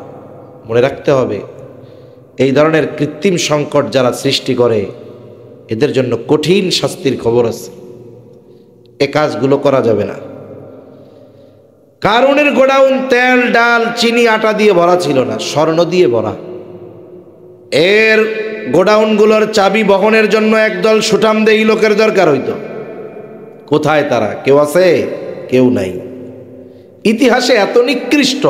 মনে রাখতে হবে, এই ধরনের কৃত্রিম সংকট যারা সৃষ্টি করে এদের জন্য কঠিন শাস্তির খবর আছে। এ কাজগুলো করা যাবে না। কারুনের গোডাউন তেল, ডাল, চিনি, আটা দিয়ে ভরা ছিল না, স্বর্ণ দিয়ে ভরা। এর গোডাউনগুলোর চাবি বহনের জন্য একদল সুঠামদেহী লোকের দরকার হইতো। কোথায় তারা? কেউ আছে? কেউ নাই। ইতিহাসে এত নিকৃষ্ট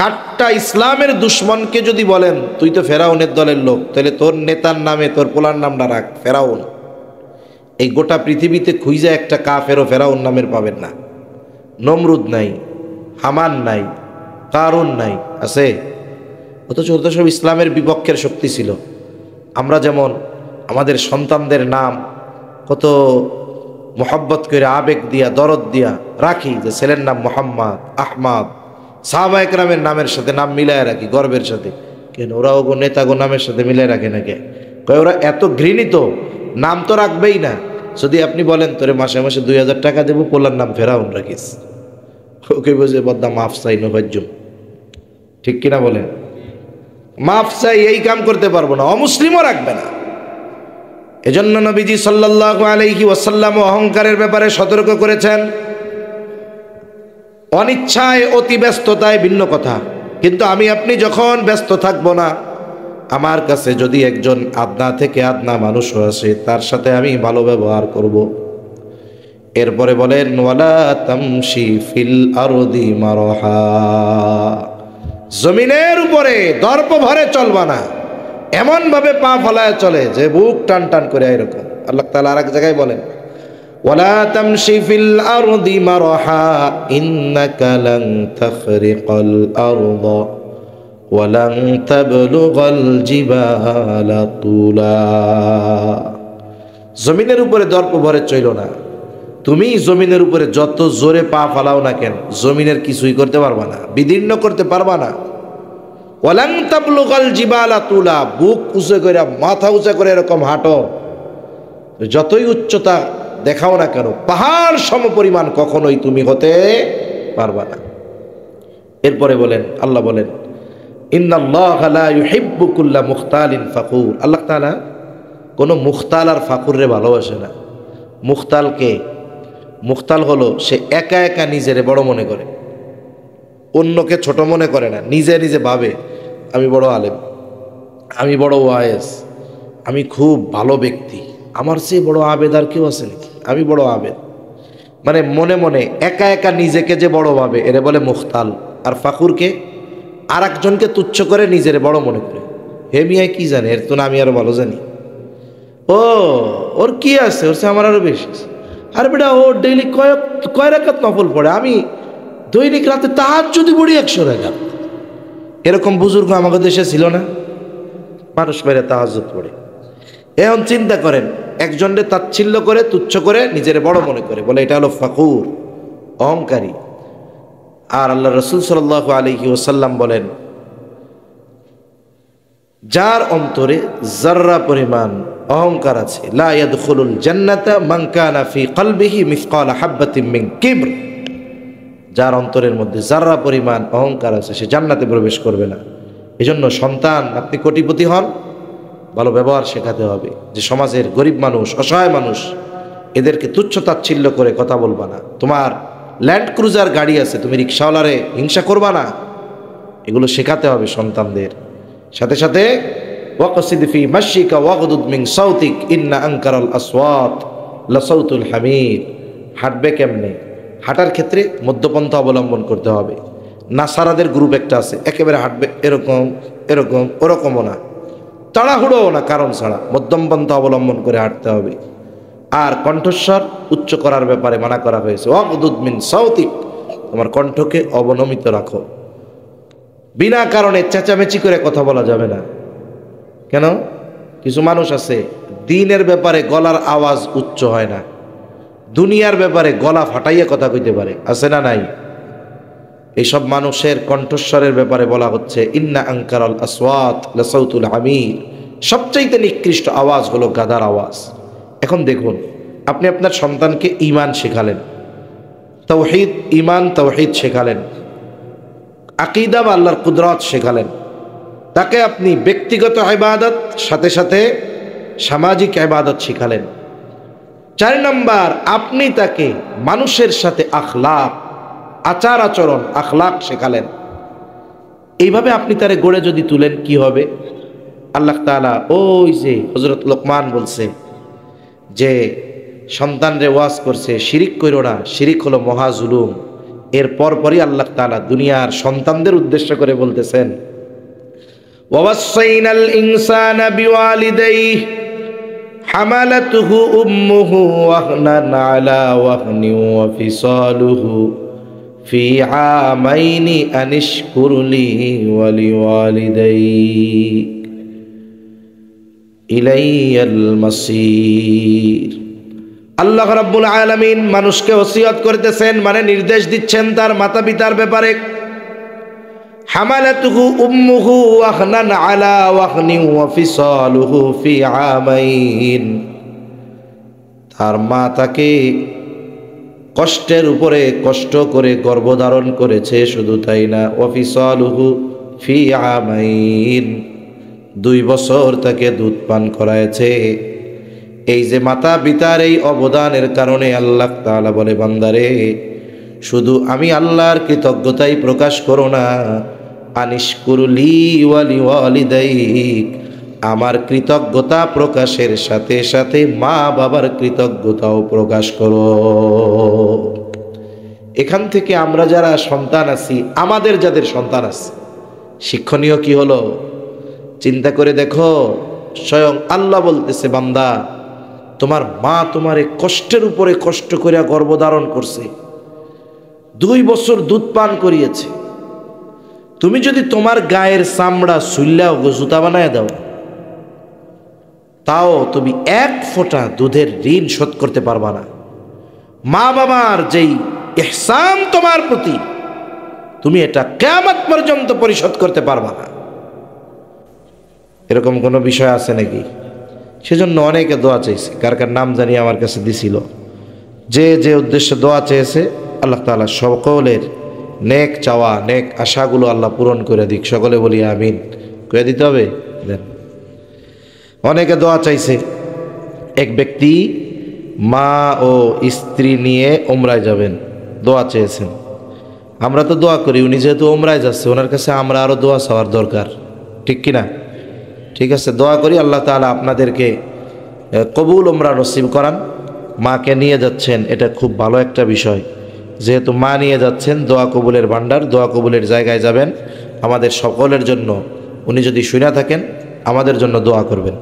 কাট্টা ইসলামের দুশ্মনকে যদি বলেন তুই তো ফেরাউনের দলের লোক, তাহলে তোর নেতার নামে তোর পোলার নামটা রাখ ফেরাউন। এই গোটা পৃথিবীতে খুঁজে একটা কাফেরও ফেরাউন নামের পাবেন না। নমরুদ নাই, হামান নাই, কারুন নাই, আছে? অথচ ওটা সব ইসলামের বিপক্ষের শক্তি ছিল। আমরা যেমন আমাদের সন্তানদের নাম কত মোহাব্বত করে, আবেগ দিয়া, দরদ দিয়া রাখি, যে ছেলের নাম মোহাম্মদ, আহমদ, সাহাবা একরামের নামের সাথে নাম মিলায় রাখি গর্বের সাথে। কেন? ওরা ওগো নেতাগো নামের সাথে মিলায় রাখে না কে? কয় ওরা এত ঘৃণিত, নাম তো রাখবেই না। যদি আপনি বলেন তোরে মাসে মাসে 2000 টাকা দেবো, পোলার নাম ফেরাউন রাখিস, ওকে বুঝে বদ্দা মাফ চাই নবাজ্যম। ঠিক কিনা বলেন? মাফ চাই, এই কাম করতে পারবো না, অমুসলিমও রাখবে না। এজন্য নবীজি সাল্লাল্লাহু আলাইহি ওয়াসাল্লাম অহংকারের ব্যাপারে সতর্ক করেছেন। অনিচ্ছায়, অতি ব্যস্ততায় ভিন্ন কথা, কিন্তু আমি আপনি যখন ব্যস্ত থাকবো না, আমার কাছে যদি একজন আদনা থেকে আদনা মানুষ আসে, তার সাথে আমি ভালো ব্যবহার করব। এরপরে বলেন ওয়ালা তামশি ফিল আরদি মারহা, জমিনের উপরে দর্প ভরে চলবা না, এমন ভাবে পা ফলায় চলে যে বুক টান টান করে। এরকম আল্লাহ তাআলা আরেক জায়গায় বলেন ওয়ালা তামশি ফিল আরদি মারহা ইন্নাকা লান তাখরিকাল আরদা ওয়ালান তাবলুগাল জিবালা তুলা। জমিনের উপরে দর্প ভরে চইল না। তুমি জমিনের উপরে যত জোরে পা ফালাও না কেন, জমিনের কিছুই করতে পারবা না, বিদীর্ণ করতে পারবা না। ওয়ালান তাবলুগাল জিবালা তুলা, বুক উঁচু করে, মাথা উঁচা করে এরকম হাঁটো, যতই উচ্চতা দেখাও না কেন, পাহাড় সমপরিমাণ কখনোই তুমি হতে পারবা না। এরপরে বলেন, আল্লাহ বলেন ইন্নাল্লাহা লা ইউহিব্বু কুল্লা মুখতালিন ফাকুর। আল্লাহ তাআলা কোনো মুখতাল আর ফাকুররে ভালোবাসে না। মুখতালকে, মুখতাল হলো সে একা একা নিজেরে বড় মনে করে, অন্যকে ছোট মনে করে না, নিজে নিজে ভাবে আমি বড় আলেম, আমি বড় ওয়ায়েস, আমি খুব ভালো ব্যক্তি, আমার চেয়ে বড় আবেদ আর কেউ আছে নাকি, আমি বড় আবেদ। মানে মনে মনে একা একা নিজেকে যে বড় ভাবে, এরে বলে মুখতাল। আর ফাকুরকে, আর একজনকে তুচ্ছ করে নিজের বড় মনে করে। হে মিয়া কি জানে, এর তো না আমি আরো ভালো জানি, ও ওর কি আছে, ওর চেয়ে আমার আরো বেশি। আর বেটা ও ডেইলি কয় রাকাত নফল পড়ে, আমি দৈনিক রাতে তাহাজ্জুদ পড়ি 100 রাকাত। এরকম বুজুর্গ আমাদের দেশে ছিল না? মানুষ মেরে তাহাজ্জুদ পড়ে। এখন চিন্তা করেন, একজনকে তাচ্ছিল্য করে, তুচ্ছ করে, নিজের বড় মনে করে, বলে এটা হলো ফাকুর, অহংকারী। আর আল্লাহ রাসূল সাল্লাল্লাহু আলাইহি ওয়াসাল্লাম বলেন যার অন্তরে যাররা পরিমাণ অহংকার আছে, লা ইয়াদখুলুল জান্নাতা মান কানা ফি কলবিহি মিসকাল হাববাতিন মিন কিবর, যার অন্তরের মধ্যে যাররা পরিমাণ অহংকার আছে সে জান্নাতে প্রবেশ করবে না। এজন্য সন্তান, আপনি কোটিপতি হন, ভালো ব্যবহার শেখাতে হবে, যে সমাজের গরিব মানুষ, অসহায় মানুষ, এদেরকে তুচ্ছ তাচ্ছিল্য করে কথা বলবা না। তোমার ল্যান্ড ক্রুজার গাড়ি আছে, তুমি রিক্সাওয়ালারে হিংসা করবা না। এগুলো শেখাতে হবে সন্তানদের। সাথে সাথে ওয়াকসিদ ফি মাশিকা ওয়াগদুদ মিন সাউতিক ইন্না আনকারাল আসওয়াত লাসাউতুল হামির। হাঁটবে কেমনে? হাঁটার ক্ষেত্রে মধ্যপন্থা অবলম্বন করতে হবে। নাসারাদের গ্রুপ একটা আছে, একেবারে হাঁটবে এরকম এরকম, ওরকমও না, তাড়াহুড়োও না, কারণ ছাড়া মধ্যম পন্থা অবলম্বন করে হাঁটতে হবে। আর কণ্ঠস্বর উচ্চ করার ব্যাপারে মানা করা হয়েছে, ওয়াগদুদ মিন সাউতিক, তোমার কণ্ঠকে অবনমিত রাখো। বিনা কারণে চেঁচামেচি করে কথা বলা যাবে না। কেন? কিছু মানুষ আছে দ্বীনের ব্যাপারে গলার আওয়াজ উচ্চ হয় না, দুনিয়ার ব্যাপারে গলা ফাটাইয়া কথা কইতে পারে, আছে না নাই? এইসব মানুষের কণ্ঠস্বরের ব্যাপারে বলা হচ্ছে ইন্না আনকারাল আসওয়াত লাসাউতুল হামির, সবচাইতে নিকৃষ্ট আওয়াজ হলো গাধার আওয়াজ। এখন দেখুন, আপনি আপনার সন্তানকে ঈমান শেখালেন, তাওহীদ, ঈমান তাওহীদ শেখালেন, আকীদা বা আল্লাহর কুদরত শেখালেন, তাকে আপনি ব্যক্তিগত ইবাদত সাথে সাথে সামাজিক ইবাদত শেখালেন। 4 নাম্বার, আপনি তাকে মানুষের সাথে আখলাক, আচার আচরণ, আখলাক শেখালেন। এইভাবে আপনি তারে গড়ে যদি তুলেন কি হবে? আল্লাহ তাআলা ওই যে হযরত লোকমান বলছে যে সন্তানরে ওয়াজ করছে শিরিক কইরো না, শিরিক হলো মহা জুলুম। এর পরপরই আল্লাহ তাআলা দুনিয়ার সন্তানদের উদ্দেশ্য করে বলতেছেন ওয়াসাইনাল ইনসানা বিওয়ালিদাইহি হামালাতুহু উম্মুহু ওয়াহনান আলা ওয়াহনি ওয়া ফিসালুহু ফি আমাইনি আনিশকুরলি ওয়া লিওয়ালিদাইক ইলাইয়াল মাসির। আল্লাহ রাব্বুল আলামিন মানুষকে ওসিয়ত করতেছেন, মানে নির্দেশ দিচ্ছেন তার মাতা পিতার ব্যাপারে। হামালাতুহু উম্মুহু ওয়াহনান আলা ওয়াহনি ওয়া ফিসালুহু ফি আমাইন, তার মা তাকে কষ্টের উপরে কষ্ট করে গর্ভধারণ করেছে, শুধু তাই না, ওয়া ফিসালুহু ফি আমাইন, 2 বছর তাকে দুধ পান করায়ছে। এই যে মাতা পিতার এই অবদানের কারণে আল্লাহ তাআলা বলে, বান্দারে শুধু আমি আল্লাহর কৃতজ্ঞতাই প্রকাশ করো না, আনিশকুরলি ওয়া লিওয়ালিদাইক, আমার কৃতজ্ঞতা প্রকাশের সাথে সাথে মা বাবার কৃতজ্ঞতাও প্রকাশ করো। এখান থেকে আমরা যারা সন্তান আছি, আমাদের যাদের সন্তান আছে, শিক্ষণীয় কি হলো চিন্তা করে দেখো। স্বয়ং আল্লাহ বলতেছে, বান্দা তোমার মা তোমার এই কষ্টের উপরে কষ্ট করে গর্ভধারণ করছে, 2 বছর দুধ পান করিয়েছে। তুমি যদি তোমার গায়ের চামড়া সুইল্লাও জুতা বানায় দাও, তাও তুমি 1 ফোঁটা দুধের ঋণ শোধ করতে পারবা না। মা বাবার যেই ইহসান তোমার প্রতি, তুমি এটা কিয়ামত পর্যন্ত পরিশোধ করতে পারবা না। এরকম কোনো বিষয় আছে নাকি? সেজন্য অনেকে দোয়া চাইছে, কার কার নাম জানি আমার কাছে দিছিল। যে যে উদ্দেশ্যে দোয়া চেয়েছে আল্লাহ তাআলা সকলের নেক চাওয়া, নেক আশাগুলো আল্লাহ পূরণ করে দিক। সকলে বলি আমিন। করে দিতে হবে। দেন। অনেকে দোয়া চাইছে। এক ব্যক্তি মা ও স্ত্রী নিয়ে উমরায় যাবেন, দোয়া চেয়েছেন। আমরা তো দোয়া করি, উনি যেহেতু উমরায় যাচ্ছে ওনার কাছে আমরা আরও দোয়া চাওয়ার দরকার, ঠিক কিনা? ঠিক আছে, দোয়া করি আল্লাহ তাআলা আপনাদেরকে কবুল উমরা নসিব করান। মাকে নিয়ে যাচ্ছেন, এটা খুব ভালো একটা বিষয়। যেহেতু মা নিয়ে যাচ্ছেন, দোয়া কবুলের ভান্ডার, দোয়া কবুলের জায়গায় যাবেন। আমাদের সকলের জন্য উনি যদি শুনে থাকেন আমাদের জন্য দোয়া করবেন।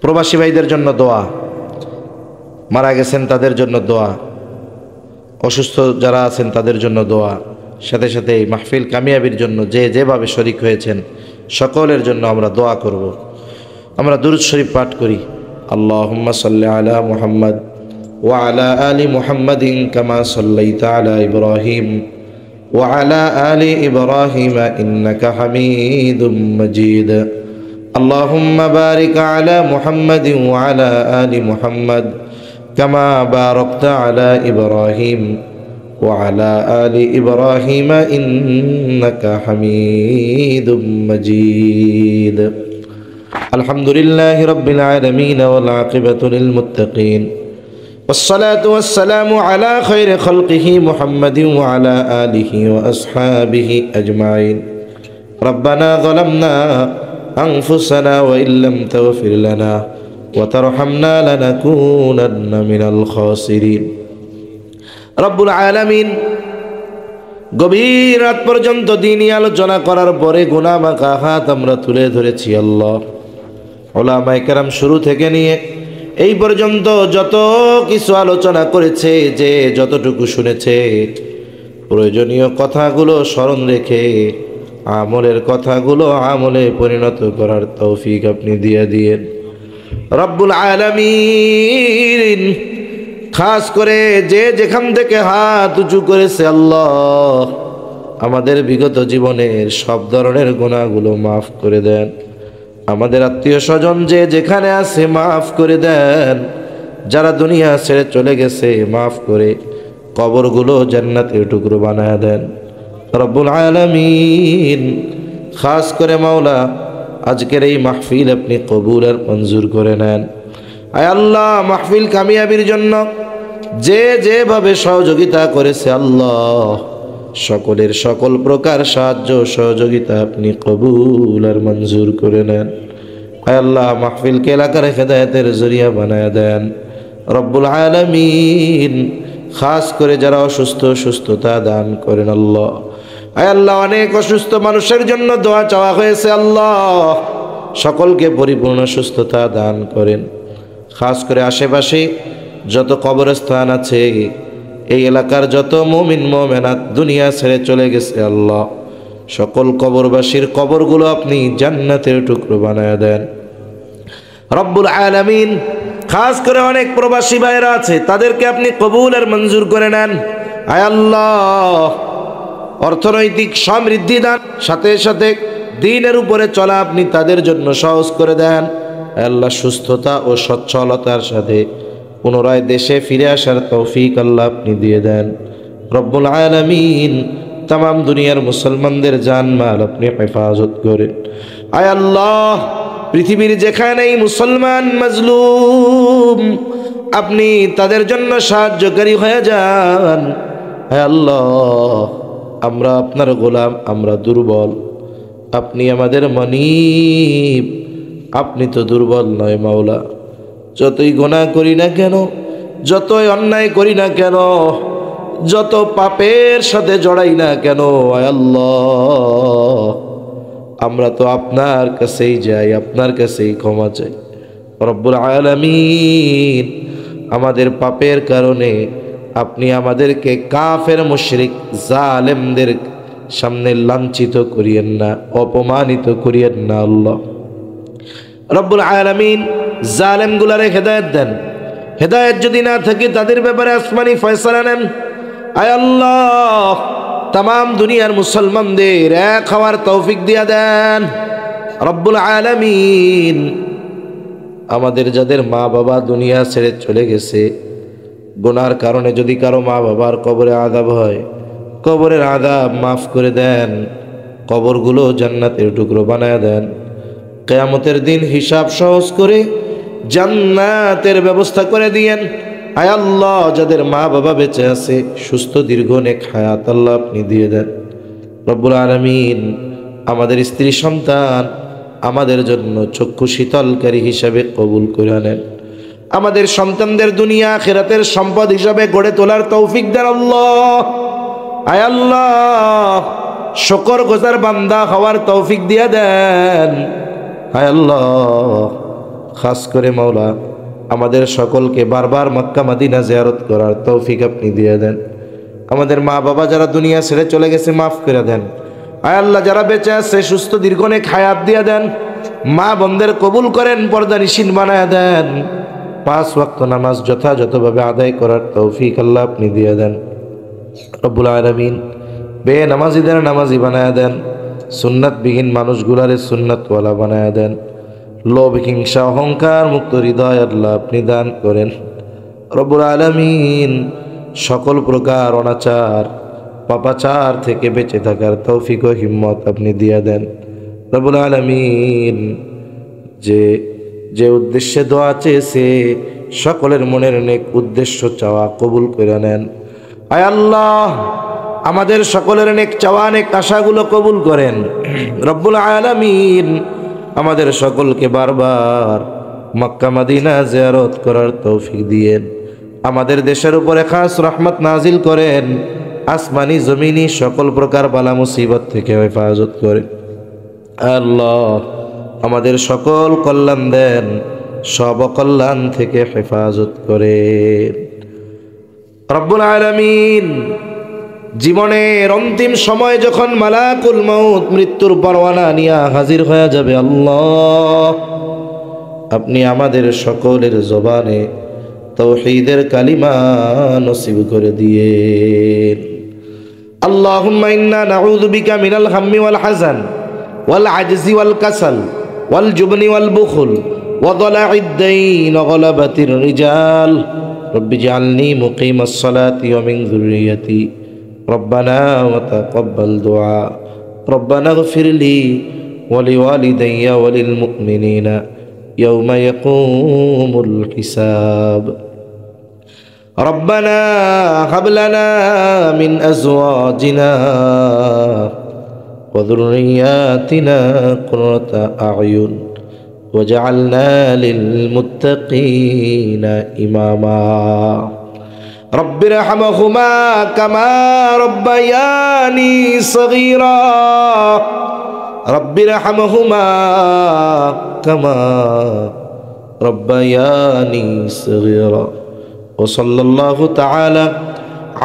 প্রবাসী ভাইদের জন্য দোয়া, মারা গেছেন তাদের জন্য দোয়া, অসুস্থ যারা আছেন তাদের জন্য দোয়া, সাথে সাথে এই মাহফিল কামিয়াবির জন্য যে যেভাবে শরীক হয়েছেন সকলের জন্য আমরা দোয়া করব। আমরা দুরূদ শরীফ পাঠ করি। আল্লাহুম্মা সাল্লি আলা মুহাম্মদ ওয়া আলা আলি মুহাম্মাদিন কামা সাল্লাইতা আলা ইব্রাহিম ওয়া আলা আলি ইব্রাহিম ইন্নাকা হামিদুম মাজিদ। আল্লাহুম্মা বারিক আলা মুহাম্মাদিন ওয়া আলা আলি মুহাম্মদ কামা বারাকতা আলা ইব্রাহিম وعلى آل إبراهيم إنك حميد مجيد. الحمد لله رب العالمين والعاقبة للمتقين والصلاة والسلام على خير خلقه محمد وعلى آله وأصحابه أجمعين ربنا ظلمنا أنفسنا وإن لم تغفر لنا وترحمنا لنكونن من الخاسرين রব্বুল আলামিন গভীর রাত পর্যন্ত দ্বীনি আলোচনা করার পরে গুনাহ মাখা হাত আমরা তুলে ধরেছি আল্লাহ। উলামায়ে কেরাম শুরু থেকে নিয়ে এই পর্যন্ত যত কিছু আলোচনা করেছে, যে যতটুকু শুনেছে, প্রয়োজনীয় কথাগুলো স্মরণ রেখে আমলের কথাগুলো আমলে পরিণত করার তৌফিক আপনি দিয়ে দিয়েন রব্বুল আলামিন। খাস করে যে যেখান থেকে হাত উঁচু করেছে আল্লাহ, আমাদের বিগত জীবনের সব ধরনের গুনাহগুলো মাফ করে দেন। আমাদের আত্মীয় স্বজন যে যেখানে আছে মাফ করে দেন। যারা দুনিয়া ছেড়ে চলে গেছে মাফ করে কবরগুলো জান্নাতের টুকরো বানায় দেন রব্বুল আলামিন। খাস করে মাওলা আজকের এই মাহফিল আপনি কবুল আর মঞ্জুর করে নেন। আয় আল্লাহ, মাহফিল কামিয়াবির জন্য যে যেভাবে সহযোগিতা করেছে আল্লাহ, সকলের সকল প্রকার সাহায্য সহযোগিতা আপনি কবুল আর মঞ্জুর করে নেন। আয় আল্লাহ, মাহফিলকে এলাকার হেদায়েতের জরিয়া বানায় দেন রব্বুল আলামিন। খাস করে যারা অসুস্থ সুস্থতা দান করেন আল্লাহ। আয় আল্লাহ, অনেক অসুস্থ মানুষের জন্য দোয়া চাওয়া হয়েছে আল্লাহ, সকলকে পরিপূর্ণ সুস্থতা দান করেন। খাস করে আশেপাশে যত কবরস্থান আছে, এই এলাকার যত মুমিন মুমিনাত দুনিয়া ছেড়ে চলে গেছে আল্লাহ, সকল কবরবাসীর কবরগুলো আপনি জান্নাতের টুকরো বানায় দেন রব্বুল আলামিন। খাস করে অনেক প্রবাসী ভাইরা আছে, তাদেরকে আপনি কবুল আর মঞ্জুর করে নেন। আয় আল্লাহ, অর্থনৈতিক সমৃদ্ধি দান, সাথে সাথে দ্বীনের উপরে চলা আপনি তাদের জন্য সহজ করে দেন। আয় আল্লাহ, সুস্থতা ও সচ্ছলতার সাথে পুনরায় দেশে ফিরে আসার তৌফিক আল্লাহ আপনি দিয়ে দেন রব্বুল আলামিন। তামাম দুনিয়ার মুসলমানদের জানমাল আপনি হেফাজত করেন। আয় আল্লাহ, পৃথিবীর যেখানেই মুসলমান মাজলুম, আপনি তাদের জন্য সাহায্যকারী হয়ে যান। আয় আল্লাহ, আমরা আপনার গোলাম, আমরা দুর্বল, আপনি আমাদের মনিব, আপনি তো দুর্বল নয় মাওলা। যতই গুনাহ করি না কেন, যতই অন্যায় করি না কেন, যত পাপের সাথে জড়াই না কেন, আয় আল্লাহ, আমরা তো আপনার কাছেই যাই, আপনার কাছেই ক্ষমা চাই রব্বুল আলামিন। আমাদের পাপের কারণে আপনি আমাদেরকে কাফের মুশরিক জালেমদের সামনে লাঞ্ছিত করিয়েন না, অপমানিত করিয়েন না আল্লাহ রব্বুল আলামিন। জালেমগুলারে হেদায়েত দেন, হেদায়েত যদি না থাকে তাদের ব্যাপারে আসমানি ফয়সালা নেন। আয় আল্লাহ, তামাম দুনিয়ার মুসলমানদের এক হওয়ার তৌফিক দিয়া দেন রব্বুল আলামিন। আমাদের যাদের মা বাবা দুনিয়া ছেড়ে চলে গেছে, গুনার কারণে যদি কারো মা বাবার কবরে আযাব হয়, কবরের আযাব মাফ করে দেন, কবরগুলো জান্নাতের টুকরো বানায় দেন। কিয়ামতের দিন হিসাব সহজ করে জান্নাতের ব্যবস্থা করে দিয়েন। আয় আল্লাহ, যাদের মা বাবা বেঁচে আছে, সুস্থ দীর্ঘ নেক হায়াত আল্লাহ আপনি দিয়ে দেন রব্বুল আলামিন। আমাদের স্ত্রী সন্তান আমাদের জন্য চক্ষু শীতলকারী হিসাবে কবুল করে নেন। আমাদের সন্তানদের দুনিয়া আখিরাতের সম্পদ হিসাবে গড়ে তোলার তৌফিক দেন আল্লাহ। আয় আল্লাহ, শুকরগুজার বান্দা হওয়ার তৌফিক দিয়ে দেন। আয় আল্লাহ, খাস করে মাওলা আমাদের সকলকে বারবার মক্কা মদিনা জিয়ারত করার তৌফিক আপনি দিয়ে দেন। আমাদের মা বাবা যারা দুনিয়া ছেড়ে চলে গেছে মাফ করে দেন। আয় আল্লাহ, যারা বেঁচে আছে সুস্থ দীর্ঘ নেক হায়াত দিয়ে দেন। মা বোনদের কবুল করেন, পর্দা নিশিন বানায় দেন। 5 ওয়াক্ত নামাজ যথাযথভাবে আদায় করার তৌফিক আল্লাহ আপনি দিয়ে দেন রব্বুল আলামিন। বেনামাজিদের নামাজি বানায় দেন, সুন্নাতবিহীন মানুষগুলারে সুন্নাতওয়ালা বানায় দেন। লোভ হিংসা অহংকার মুক্ত হৃদয় আল্লাহ আপনি দান করেন রব্বুল আলামিন। সকল প্রকার অনাচার পাপাচার থেকে বেঁচে থাকার তৌফিক ও হিম্মত আপনি দিয়ে দেন রব্বুল আলামিন। যে যে উদ্দেশ্যে দোয়া চেয়েছে সকলের মনের নেক উদ্দেশ্য চাওয়া কবুল করে নেন। আয় আল্লাহ, আমাদের সকলের নেক চাওয়া নেক আশাগুলো কবুল করেন। রব্বুল আলামিন আমাদের সকলকে বারবার মক্কা মদিনা জিয়ারত করার তৌফিক দিয়েন। আমাদের দেশের উপরে খাস রহমত নাজিল করেন। আসমানি জমিনি সকল প্রকার বালা মুসিবত থেকে হেফাজত করেন। আল্লাহ, আমাদের সকল কল্যাণ দেন, সব কল্যাণ থেকে হেফাজত করেন। রব্বুল আলামিন জীবনের অন্তিম সময় যখন মালাকুল মউত মৃত্যুর পরোয়ানা নিয়ে হাজির হয়ে যাবে, আল্লাহ আপনি আমাদের সকলের জবানে তাওহীদের কালিমা নসিব করে দিয়েন। আল্লাহুম্মা ইন্না নাউযু বিকা মিনাল হাম্মি ওয়াল হাযান ওয়াল আজজি ওয়াল কাসাল ওয়াল জুবনি ওয়াল বুখল ওয়া দালা'id দাইন ওয়া গলাবাতির রিজাল। রব্বি জাআলনি মুকিমাস সালাতি ওয়া মিন যুররিয়্যতি রব্বানা ওয়া তাকাব্বাল দুআ। রব্বানা ইগফিরলি ওয়া লিওয়ালিদাইয়া ওয়া লিল মুমিনিনা ইয়াওমা ইয়াকুমুল হিসাব। ربنا هب لنا من أزواجنا وذرياتنا قرة أعين واجعلنا للمتقين إماما رب ارحمهما كما ربياني صغيرا رب ارحمهما كما ربياني صغيرا وصلى الله تعالى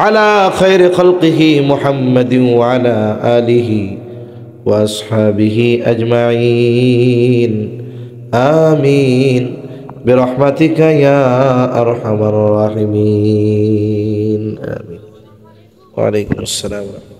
على خير خلقه محمد وعلى آله وأصحابه أجمعين آمين برحمتك يا أرحم الراحمين آمين. وعليكم السلام ورحمة الله.